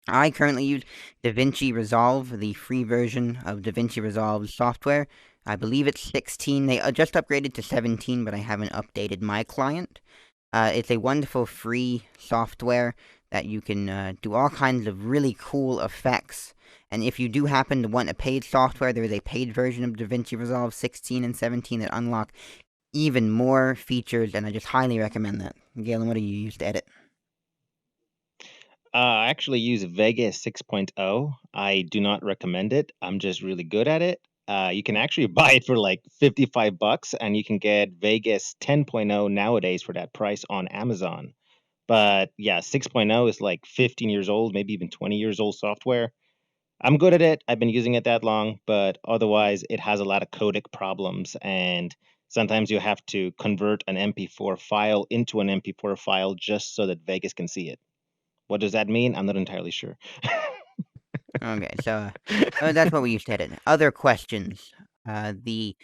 S2: I currently use DaVinci Resolve, the free version of DaVinci Resolve software. I believe it's 16. They just upgraded to 17, but I haven't updated my client. It's a wonderful free software that you can do all kinds of really cool effects. And if you do happen to want a paid software, there is a paid version of DaVinci Resolve 16 and 17 that unlock even more features, and I just highly recommend that. Galen, what do you use to edit?
S1: I actually use Vegas 6.0. I do not recommend it. I'm just really good at it. You can actually buy it for like $55, and you can get Vegas 10.0 nowadays for that price on Amazon. But yeah, 6.0 is like 15 years old, maybe even 20 years old software. I'm good at it. I've been using it that long, but otherwise it has a lot of codec problems, and sometimes you have to convert an MP4 file into an MP4 file just so that Vegas can see it. What does that mean? I'm not entirely sure.
S2: Okay, so that's what we used to edit. Other questions. The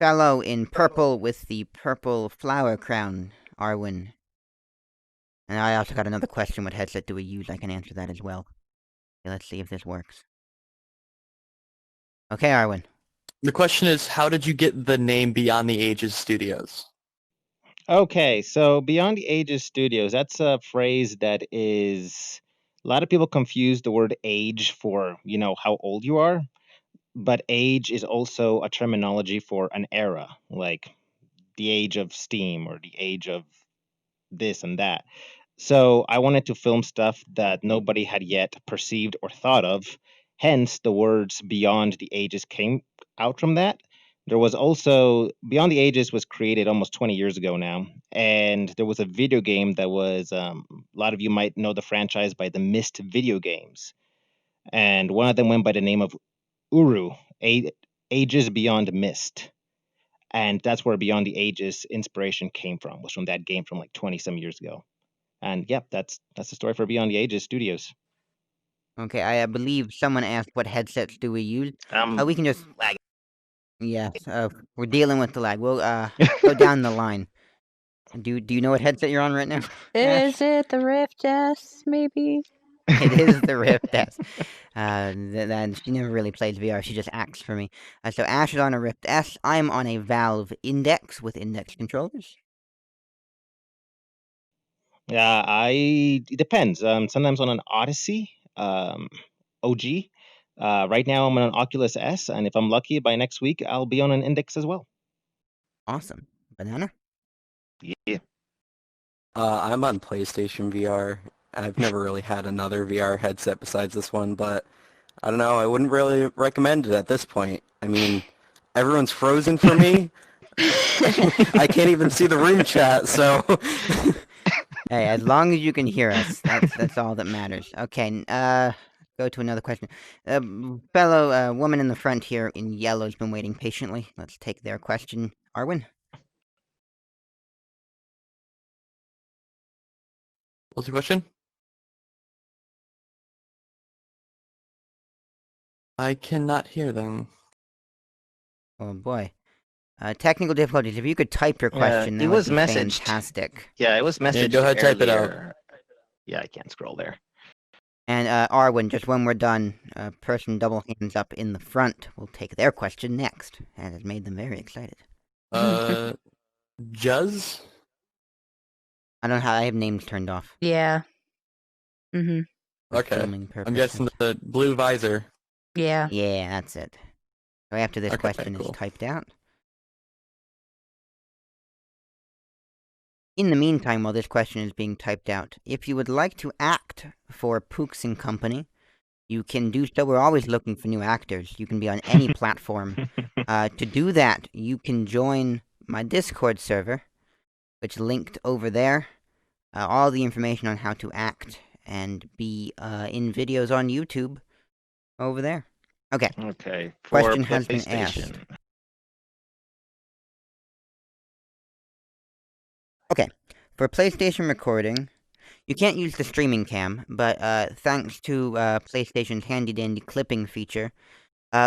S2: fellow in purple with the purple flower crown, Arwen. And I also got another question, what headset do we use? I can answer that as well. Okay, let's see if this works. Okay, Arwen.
S5: The question is, how did you get the name Beyond the Ages Studios?
S1: Okay, so Beyond the Ages Studios, that's a phrase that is a lot of people confuse the word age for, how old you are, but age is also a terminology for an era, like the age of steam or the age of this and that. So I wanted to film stuff that nobody had yet perceived or thought of. Hence, the words Beyond the Ages came out from that. There was also Beyond the Ages was created almost 20 years ago now, and there was a video game that was a lot of you might know the franchise by the Myst video games, and one of them went by the name of Uru, Ages Beyond Myst, and that's where Beyond the Ages inspiration came from. Was from that game from like 20 some years ago. And yep, that's the story for Beyond the Ages Studios.
S2: Okay, I believe someone asked what headsets do we use. We can just...
S1: Lag.
S2: Yes, we're dealing with the lag. We'll go down the line. Do you know what headset you're on right now?
S4: Is it the Rift S, maybe?
S2: It is the Rift S. She never really plays VR, she just acts for me. So Ash is on a Rift S, I'm on a Valve Index with Index controllers.
S1: Yeah, it depends. Sometimes on an Odyssey, OG. Right now I'm on an Oculus S, and if I'm lucky, by next week I'll be on an Index as well.
S2: Awesome. Banana?
S1: Yeah.
S3: I'm on PlayStation VR. I've never really had another VR headset besides this one, but I don't know. I wouldn't really recommend it at this point. I mean, everyone's frozen for me. I can't even see the room chat, so
S2: Hey, as long as you can hear us, that's all that matters. Okay, go to another question. Fellow woman in the front here in yellow's been waiting patiently. Let's take their question. Arwen?
S5: What's the question? I cannot hear them.
S2: Oh boy. Technical difficulties. If you could type your question, that
S1: it
S2: would
S1: was
S2: be
S1: messaged.
S2: fantastic.
S1: Yeah, it was messaged
S5: Yeah, go ahead, type it out.
S1: earlier. Yeah, I can't scroll there.
S2: And Arwen, just when we're done, person double hands up in the front will take their question next. And has made them very excited.
S5: Juz?
S2: I don't know how I have names turned off
S4: Yeah. Mm-hmm.
S2: for
S5: Okay.
S2: filming
S5: I'm
S2: purposes.
S5: guessing the blue visor.
S4: Yeah.
S2: Yeah, that's it. So after this
S5: Okay,
S2: question is
S5: cool.
S2: typed out. In the meantime, while this question is being typed out, if you would like to act for Pooks and Company, you can do so. We're always looking for new actors. You can be on any platform. To do that, you can join my Discord server, which is linked over there. All the information on how to act and be in videos on YouTube over there. Okay.
S1: Okay.
S2: Question has been asked. Okay. For PlayStation recording, you can't use the streaming cam, but thanks to PlayStation's handy-dandy clipping feature,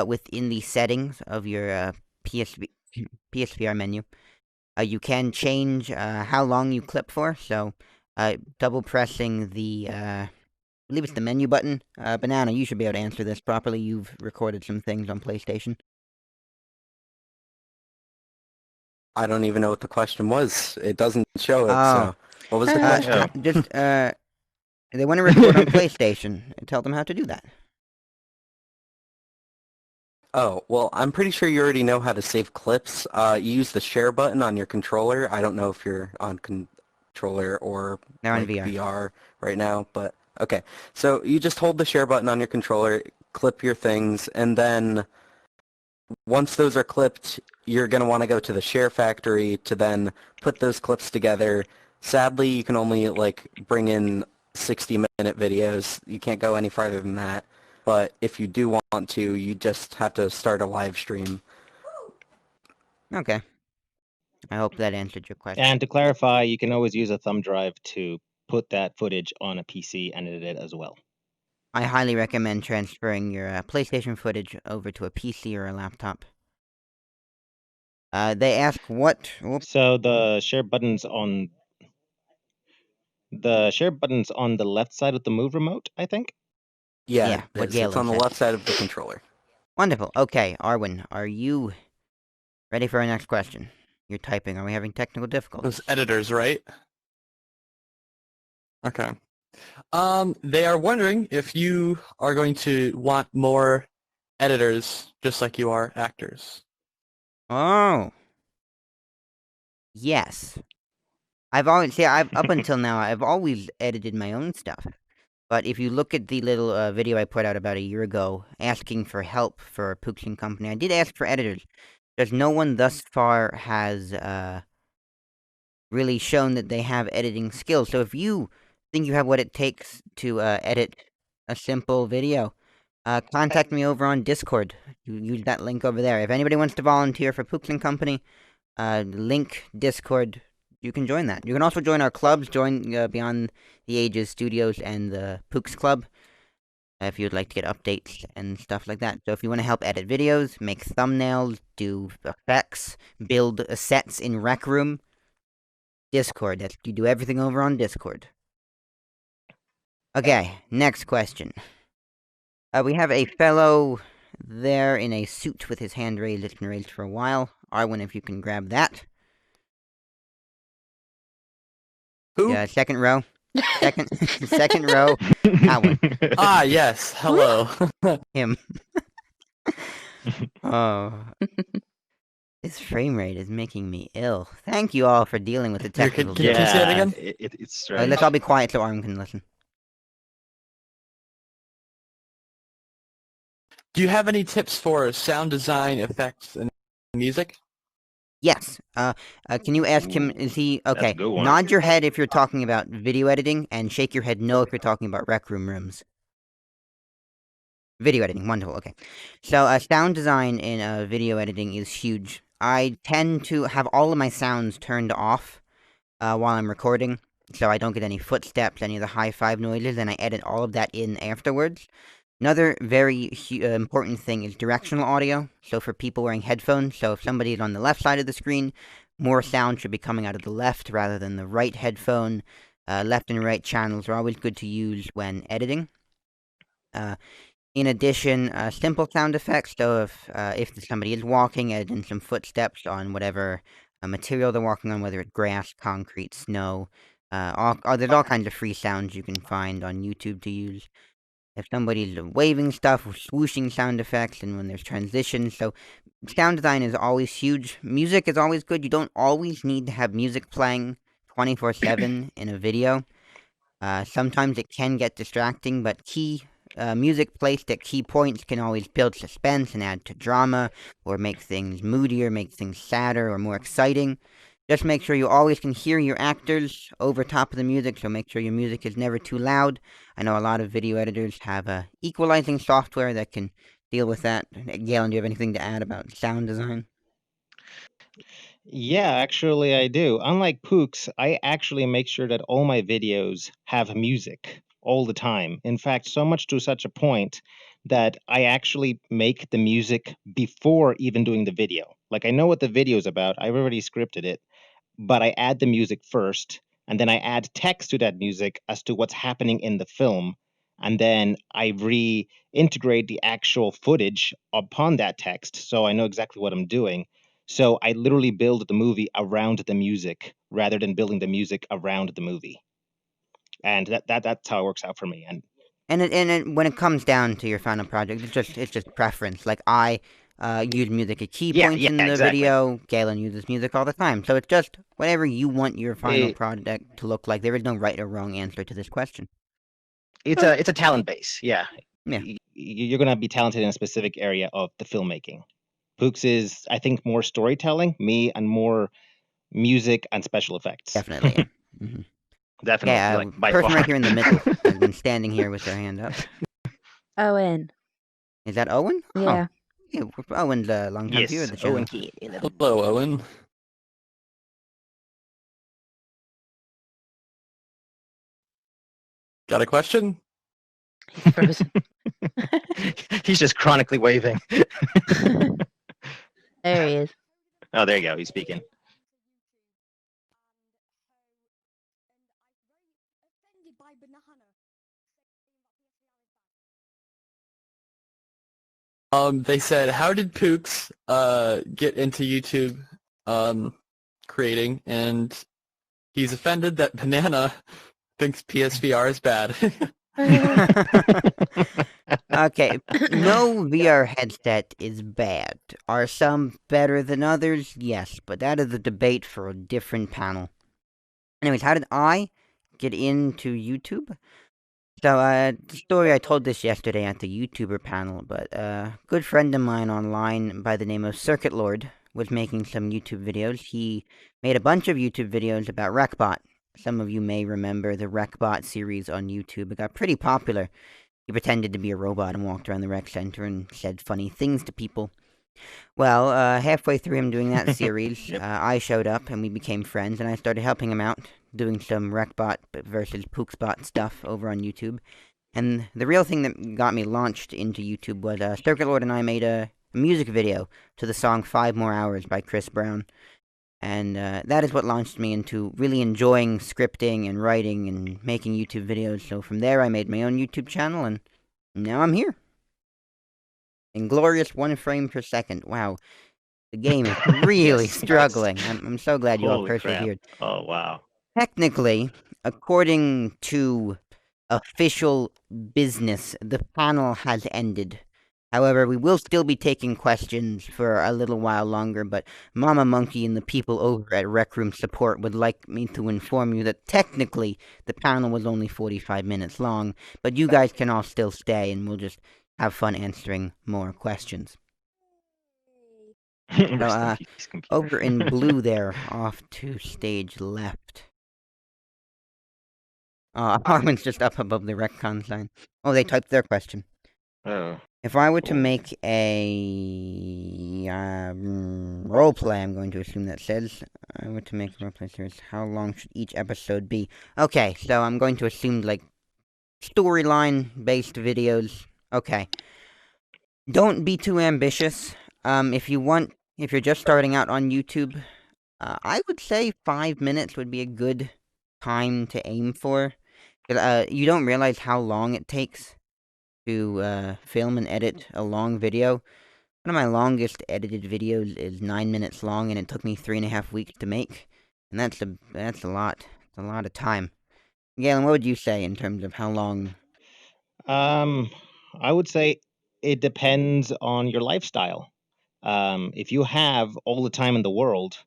S2: within the settings of your PSVR menu, you can change how long you clip for. So, double pressing the, I believe it's the menu button. Banana, you should be able to answer this properly. You've recorded some things on PlayStation.
S3: I don't even know what the question was. It doesn't show it,
S2: Oh.
S3: so what was the question?
S2: Just, they want to record on PlayStation. Tell them how to do that.
S3: Oh, well, I'm pretty sure you already know how to save clips. You use the share button on your controller. I don't know if you're on controller or
S2: They're on
S3: like
S2: VR.
S3: VR right now, but okay. So you just hold the share button on your controller, clip your things, and then once those are clipped, you're going to want to go to the share factory to then put those clips together. Sadly, you can only like bring in 60-minute videos. You can't go any farther than that. But if you do want to, you just have to start a live stream.
S2: Okay. I hope that answered your question.
S1: And to clarify, you can always use a thumb drive to put that footage on a PC and edit it as well.
S2: I highly recommend transferring your PlayStation footage over to a PC or a laptop. They ask what... Oops.
S1: So the share button's on the left side of the Move remote, I think.
S3: Yeah,
S2: Yeah,
S3: it
S2: what
S3: is. It's
S2: Galen
S3: on the
S2: said.
S3: left side of the controller.
S2: Wonderful. Okay, Arwen, are you ready for our next question? You're typing. Are we having technical difficulties?
S5: Those editors, right? Okay. They are wondering if you are going to want more editors, just like you are actors.
S2: Oh. Yes. I've always... up until now, I've always edited my own stuff. But if you look at the little video I put out about a year ago, asking for help for Pooks and Company, I did ask for editors. There's no one thus far has really shown that they have editing skills. So if you think you have what it takes to edit a simple video, contact me over on Discord. You use that link over there. If anybody wants to volunteer for Pooks and Company, link Discord. You can join that. You can also join our clubs. Join Beyond the Ages Studios and the Pooks Club if you'd like to get updates and stuff like that. So if you want to help edit videos, make thumbnails, do effects, build sets in Rec Room, Discord. You do everything over on Discord. Okay, next question. We have a fellow there in a suit with his hand raised. It's been raised for a while. Arwen, if you can grab that.
S5: Who?
S2: Yeah, second row. Second row. That one.
S5: Ah, yes. Hello.
S2: Him. Oh. This frame rate is making me ill. Thank you all for dealing with the
S5: Here,
S2: technical
S5: can you say that
S1: Yeah,
S5: again?
S1: it's strange.
S2: Let's all be quiet so Arm can listen.
S5: Do you have any tips for sound design, effects, and music?
S2: Yes. Can you ask him,
S1: Ooh,
S2: is he...
S1: that's a
S2: Okay,
S1: good one.
S2: nod your head if you're talking about video editing, and shake your head no if you're talking about rec room rooms. Video editing, wonderful, okay. So, sound design in video editing is huge. I tend to have all of my sounds turned off while I'm recording, so I don't get any footsteps, any of the high-five noises, and I edit all of that in afterwards. Another very important thing is directional audio. So for people wearing headphones, so if somebody is on the left side of the screen, more sound should be coming out of the left rather than the right headphone. Left and right channels are always good to use when editing. In addition, simple sound effects. So if somebody is walking, add in some footsteps on whatever material they're walking on, whether it's grass, concrete, snow. There's all kinds of free sounds you can find on YouTube to use. If somebody's waving stuff, swooshing sound effects, and when there's transitions. So sound design is always huge. Music is always good. You don't always need to have music playing 24/7 in a video. Sometimes it can get distracting, but music placed at key points can always build suspense and add to drama, or make things moodier, make things sadder, or more exciting. Just make sure you always can hear your actors over top of the music, so make sure your music is never too loud. I know a lot of video editors have equalizing software that can deal with that. Galen, do you have anything to add about sound design?
S6: Yeah, actually, I do. Unlike Pooks, I actually make sure that all my videos have music all the time. In fact, so much to such a point that I actually make the music before even doing the video. Like, I know what the video is about, I've already scripted it, but I add the music first, and then I add text to that music as to what's happening in the film, and then I reintegrate the actual footage upon that text, so I know exactly what I'm doing. So I literally build the movie around the music rather than building the music around the movie, and that's how it works out for me. And
S2: When it comes down to your final project, it's just preference. Like I use music at key
S1: Yeah,
S2: points
S1: yeah,
S2: in the
S1: exactly.
S2: video. Galen uses music all the time, so it's just whatever you want your final
S1: Eh,
S2: project to look like. There is no right or wrong answer to this question.
S1: it's a talent base. Yeah.
S2: Yeah.
S6: you're going to be talented in a specific area of the filmmaking. Pooks is, I think, more storytelling, me, and more music and special effects.
S2: Definitely, yeah. Hmm.
S1: Definitely,
S2: Yeah,
S1: like by
S2: person
S1: far.
S2: right here in the middle has been standing here with their hand up.
S4: Owen.
S2: Is that Owen? Oh,
S4: Yeah.
S2: yeah. Owen's a long-time viewer of
S1: Yes,
S2: the channel.
S1: Owen.
S5: Hello, Owen. Got a question?
S4: He's frozen.
S1: He's just chronically waving.
S4: There he is.
S1: Oh, there you go. He's speaking.
S5: They said, how did Pooks get into YouTube creating? And he's offended that Banana thinks PSVR is bad.
S2: Okay, no VR headset is bad. Are some better than others? Yes, but that is a debate for a different panel. Anyways, how did I get into YouTube? So, the story, I told this yesterday at the YouTuber panel, but a good friend of mine online by the name of Circuit Lord was making some YouTube videos. He made a bunch of YouTube videos about Recbot. Some of you may remember the Recbot series on YouTube. It got pretty popular. He pretended to be a robot and walked around the rec center and said funny things to people. Well, halfway through him doing that series,
S1: Yep.
S2: I showed up and we became friends, and I started helping him out, doing some Recbot versus Pooksbot stuff over on YouTube. And the real thing that got me launched into YouTube was Circuit Lord and I made a music video to the song 5 More Hours by Chris Brown. And that is what launched me into really enjoying scripting and writing and making YouTube videos. So from there, I made my own YouTube channel, and now I'm here. Inglorious 1 frame per second. Wow. The game is really
S1: Yes,
S2: struggling. I'm so glad you all
S1: Holy crap.
S2: persevered.
S1: Oh, wow.
S2: Technically, according to official business, the panel has ended. However, we will still be taking questions for a little while longer, but Mama Monkey and the people over at Rec Room Support would like me to inform you that technically the panel was only 45 minutes long, but you guys can all still stay and we'll just have fun answering more questions.
S1: Rest in
S2: So,
S1: peace, computer.
S2: over in blue there, off to stage left. Armin's just up above the retcon sign. Oh, they typed their question.
S1: Oh.
S2: If I were to make a roleplay, I'm going to assume that says, I were to make a roleplay series, how long should each episode be? Okay, so I'm going to assume, like, storyline-based videos. Okay. Don't be too ambitious. If you're just starting out on YouTube, I would say 5 minutes would be a good time to aim for. You don't realize how long it takes to film and edit a long video. One of my longest edited videos is 9 minutes long, and it took me 3.5 weeks to make. And that's a lot. It's a lot of time. Galen, what would you say in terms of how long?
S6: I would say it depends on your lifestyle. If you have all the time in the world,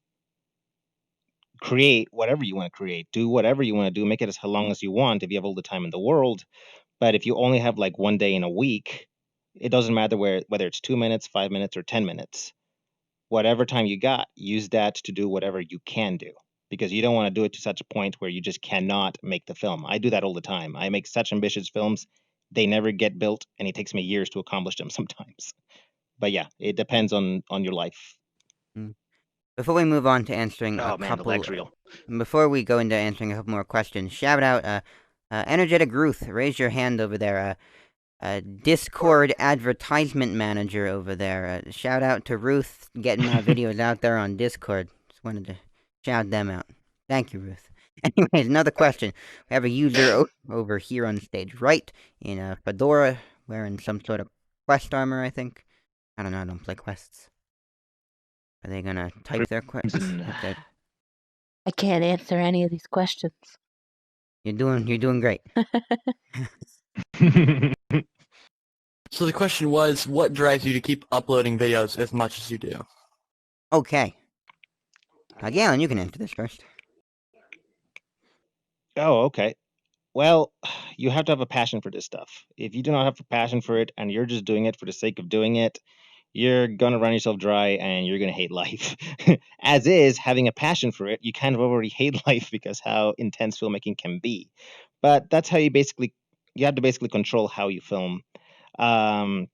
S6: create whatever you want to create, do whatever you want to do, make it as long as you want if you have all the time in the world. But if you only have like one day in a week, it doesn't matter whether it's 2 minutes, 5 minutes, or 10 minutes. Whatever time you got, use that to do whatever you can do, because you don't want to do it to such a point where you just cannot make the film. I do that all the time. I make such ambitious films, they never get built, and it takes me years to accomplish them sometimes. But yeah, it depends on your life.
S2: Before we move on to answering
S1: Oh man, the leg's real.
S2: before we go into answering a couple more questions, shout out Energetic Ruth, raise your hand over there. Discord advertisement manager over there. Shout out to Ruth getting my videos out there on Discord. Just wanted to shout them out. Thank you, Ruth. Anyways, another question. We have a user over here on stage right in a fedora wearing some sort of quest armor, I think. I don't know, I don't play quests. Are they gonna type their question?
S4: I can't answer any of these questions.
S2: You're doing great.
S5: So the question was, what drives you to keep uploading videos as much as you do?
S2: Okay. Galen, you can answer this first.
S6: Oh, okay. Well, you have to have a passion for this stuff. If you do not have a passion for it and you're just doing it for the sake of doing it, you're going to run yourself dry and you're going to hate life. As is, having a passion for it, you kind of already hate life because how intense filmmaking can be. But that's how you have to basically control how you film. And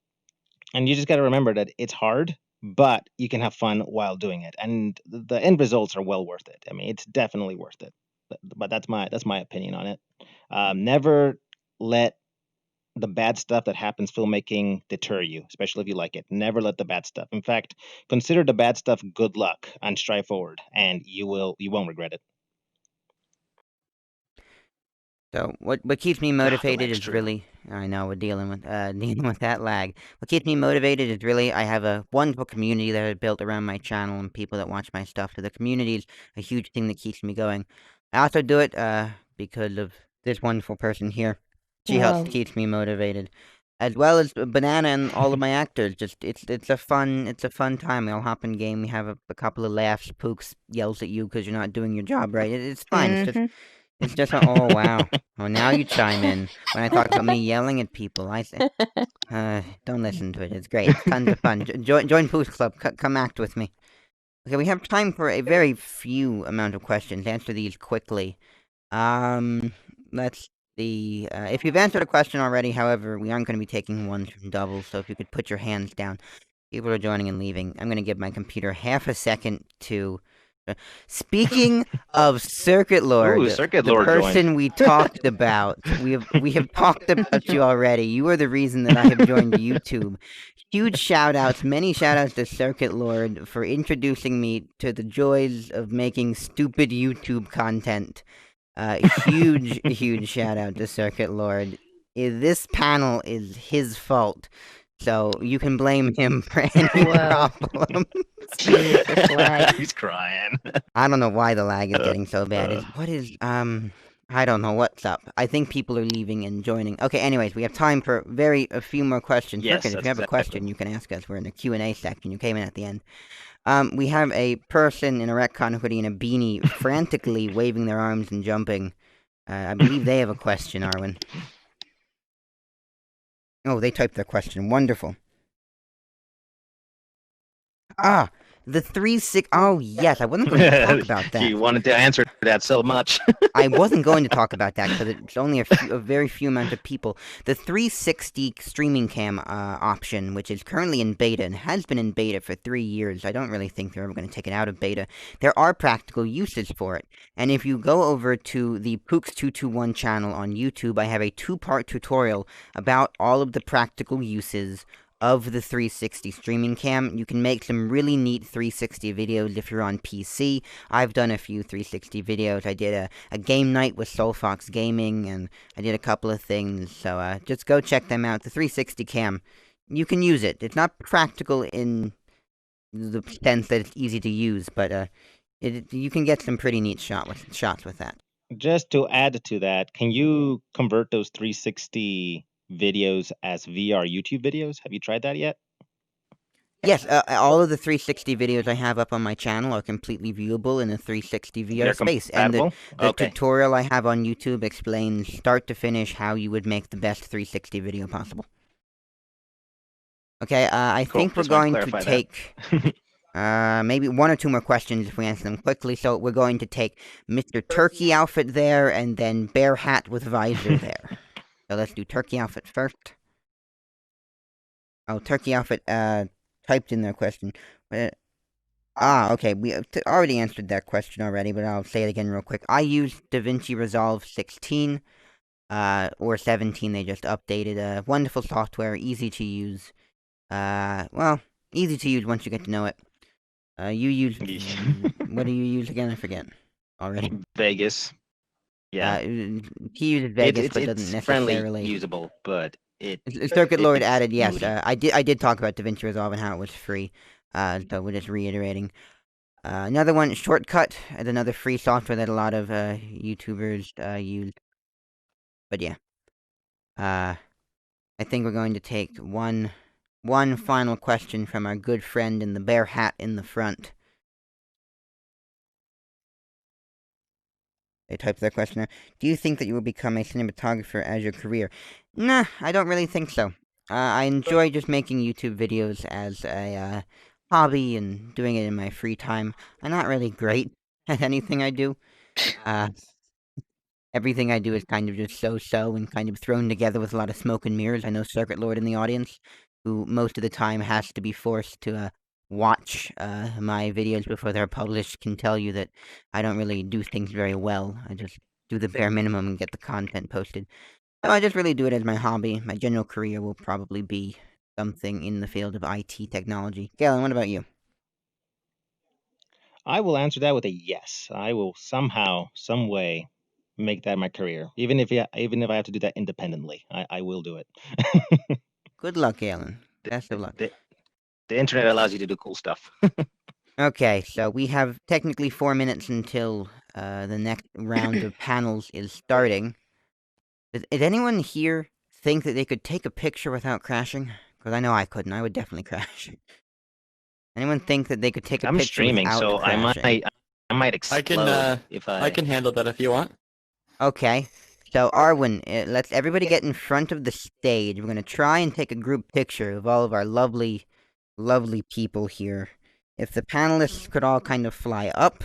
S6: you just got to remember that it's hard, but you can have fun while doing it. And the end results are well worth it. I mean, it's definitely worth it. But that's my opinion on it. Never let the bad stuff that happens filmmaking deter you, especially if you like it. Never let the bad stuff. In fact, consider the bad stuff good luck and strive forward, and you won't regret it.
S2: So what keeps me motivated
S1: lag's
S2: is
S1: true.
S2: really, I know we're dealing with that lag. What keeps me motivated is really I have a wonderful community that I've built around my channel and people that watch my stuff. So the community is a huge thing that keeps me going. I also do it because of this wonderful person here. She helps keeps me motivated, as well as Banana and all of my actors. Just it's a fun time. We all hop in game. We have a couple of laughs. Pooks yells at you because you're not doing your job right. It's fine. It's just oh wow. Oh, now you chime in when I talk about me yelling at people. I say, don't listen to it. It's great. It's tons of fun. Join Pooks Club. Come act with me. Okay, we have time for a very few amount of questions. Answer these quickly. Let's see. If you've answered a question already, however, we aren't going to be taking ones from doubles. So if you could put your hands down. People are joining and leaving. I'm going to give my computer half a second to. Speaking of Circuit Lord,
S1: Ooh, Circuit
S2: the
S1: Lord
S2: person
S1: joined.
S2: we talked about, we have talked about you already. You are the reason that I have joined YouTube. Huge shout-outs, many shout-outs to Circuit Lord for introducing me to the joys of making stupid YouTube content. Huge shout-out to Circuit Lord. This panel is his fault, so you can blame him for any problem.
S4: Jesus, lag.
S1: He's crying.
S2: I don't know why the lag is getting so bad. What is I don't know what's up. I think people are leaving and joining. Okay, anyways, we have time for a few more questions.
S1: Yes,
S2: Circuit, if you
S1: that's
S2: have a
S1: exactly.
S2: question, you can ask us. We're in the Q&A section. You came in at the end. We have a person in a retcon hoodie and a beanie frantically waving their arms and jumping. I believe they have a question, Arwen. Oh, they typed their question. Wonderful. Ah, the 3-6. Oh, yes, I wasn't going to talk about that.
S1: You wanted to answer that so much.
S2: I wasn't going to talk about that because it's only a very few amount of people. The 360 streaming cam option, which is currently in beta and has been in beta for 3 years, I don't really think they're ever going to take it out of beta. There are practical uses for it. And if you go over to the Pooks 221 channel on YouTube, I have a 2-part tutorial about all of the practical uses of the 360 streaming cam. You can make some really neat 360 videos if you're on PC. I've done a few 360 videos. I did a game night with SoulFox Gaming, and I did a couple of things, so just go check them out. The 360 cam, you can use it. It's not practical in the sense that it's easy to use, but you can get some pretty neat shots with that.
S6: Just to add to that, can you convert those 360 videos as VR YouTube videos? Have you tried that yet?
S2: Yes, all of the 360 videos I have up on my channel are completely viewable in a 360 VR
S1: They're
S2: space. And the
S1: compatible? Okay.
S2: tutorial I have on YouTube explains start to finish how you would make the best 360 video possible. Okay, I
S1: Cool.
S2: think we're
S1: Just wanted
S2: going
S1: to
S2: to
S1: clarify
S2: take maybe 1 or 2 more questions if we answer them quickly. So we're going to take Mr. Turkey outfit there, and then bear hat with visor there. So let's do turkey outfit first. Oh, turkey outfit typed in their question. Okay, we already answered that question already, but I'll say it again real quick. I use DaVinci Resolve 16 or 17. They just updated. Wonderful software, easy to use. Well, easy to use once you get to know it. You use what do you use again? I forget already.
S1: Vegas. Yeah.
S2: He uses Vegas, but doesn't
S1: it's
S2: necessarily
S1: friendly, usable, but
S2: Circuit Lord
S1: it's
S2: added, yes.
S1: moody.
S2: I did talk about DaVinci Resolve and how it was free. So we're just reiterating. Another one, Shortcut, is another free software that a lot of YouTubers use. But yeah, I think we're going to take one final question from our good friend in the bear hat in the front. They typed their question there. Do you think that you will become a cinematographer as your career? Nah, I don't really think so. I enjoy just making YouTube videos as a hobby and doing it in my free time. I'm not really great at anything I do. Everything I do is kind of just so-so and kind of thrown together with a lot of smoke and mirrors. I know Circuit Lord in the audience, who most of the time has to be forced to watch my videos before they're published, can tell you that I don't really do things very well. I just do the bare minimum and get the content posted. So I just really do it as my hobby. My general career will probably be something in the field of IT technology. Galen, what about you?
S6: I will answer that with a yes. I will somehow, some way, make that my career. Even if I have to do that independently, I will do it.
S2: Good luck, Galen. Best of luck.
S1: The internet allows you to do cool stuff.
S2: Okay, so we have technically 4 minutes until the next round of panels is starting. Does anyone here think that they could take a picture without crashing? Because I know I couldn't. I would definitely crash. Anyone think that they could take a
S1: I'm
S2: picture
S1: streaming,
S2: without
S1: so
S2: crashing?
S1: I might explode if
S5: I can handle that if you want.
S2: Okay. So, Arwen, let's everybody get in front of the stage. We're going to try and take a group picture of all of our lovely, lovely people here. If the panelists could all kind of fly up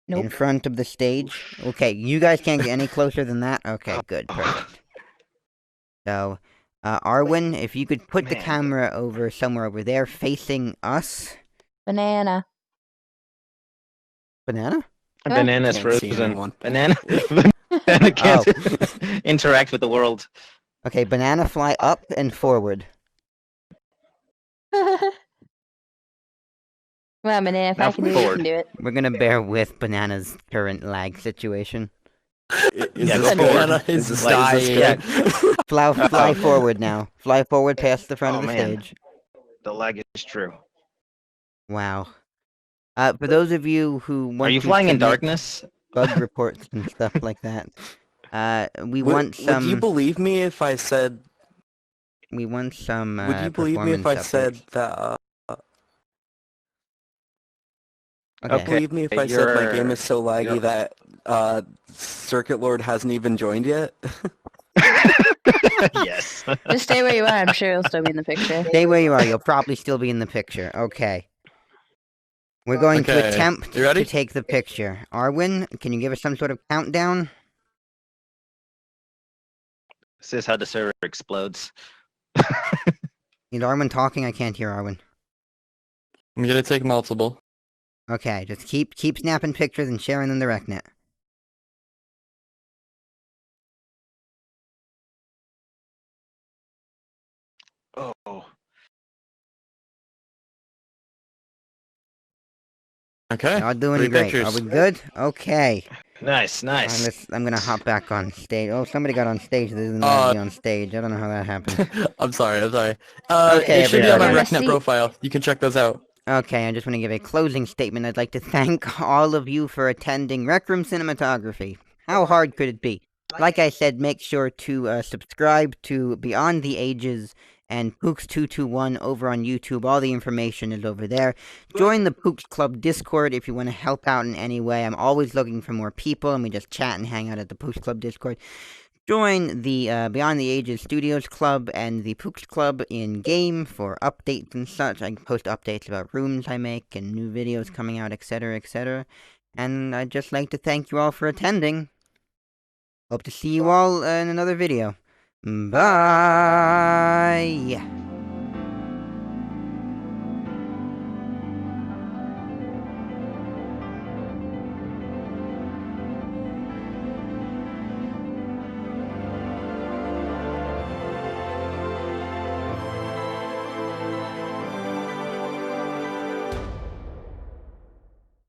S2: in front of the stage. Okay, you guys can't get any closer than that? Okay, good, perfect. So, Arwen, if you could put the
S1: Man.
S2: camera over somewhere over there facing us.
S4: Banana.
S2: Banana?
S1: Banana's
S3: Can't see
S1: frozen.
S3: anyone.
S1: Banana can't interact with the world.
S2: Okay, banana fly up and forward.
S4: Well, Banana, if
S1: Now
S4: I can do it, you
S1: forward.
S4: can do it.
S2: We're gonna bear with Banana's current lag situation.
S3: Is
S1: Yeah,
S3: this
S1: go forward.
S5: Banana
S3: Is
S5: is
S3: this
S5: dying.
S3: good?
S2: Fly forward now. Fly forward past the front
S1: Oh,
S2: of the
S1: man.
S2: stage.
S1: The lag is true.
S2: Wow. For those of you who want
S1: Are you
S2: to
S1: flying in
S2: submit-
S1: darkness?
S2: bug reports and stuff like that. We
S3: Would,
S2: want some.
S3: would you believe me if I said?
S2: We want some
S3: Would you believe me if
S2: performance
S3: I said
S2: updates.
S3: that?
S2: Okay.
S3: Believe me if I said my game is so laggy
S1: you're-
S3: that Circuit Lord hasn't even joined yet.
S1: Yes.
S4: Just stay where you are. I'm sure you'll still be in the picture.
S2: Stay where you are. You'll probably still be in the picture. Okay. We're going to
S5: Okay,
S2: attempt
S5: you ready?
S2: to take the picture. Arwen, can you give us some sort of countdown?
S1: This is how the server explodes.
S2: Is Arwen talking? I can't hear Arwen.
S5: I'm gonna take multiple.
S2: Okay, just keep snapping pictures and sharing them directnet.
S1: Oh.
S5: Okay.
S2: Y'all doing
S5: 3
S2: great.
S5: pictures.
S2: Are we good? Okay.
S1: Nice, nice.
S2: I'm gonna hop back on stage. Oh, somebody got on stage that isn't allowed to be on stage. I don't know how that happened.
S5: I'm sorry.
S2: Okay,
S5: It should be on my
S4: everybody.
S5: RecNet profile. You can check those out.
S2: Okay, I just want to give a closing statement. I'd like to thank all of you for attending Rec Room Cinematography. How hard could it be? Like I said, make sure to subscribe to Beyond the Ages and Pooks221 over on YouTube. All the information is over there. Join the Pooks Club Discord if you want to help out in any way. I'm always looking for more people, and we just chat and hang out at the Pooks Club Discord. Join the Beyond the Ages Studios Club and the Pooks Club in-game for updates and such. I post updates about rooms I make and new videos coming out, etc., etc. And I'd just like to thank you all for attending. Hope to see you all in another video. Bye!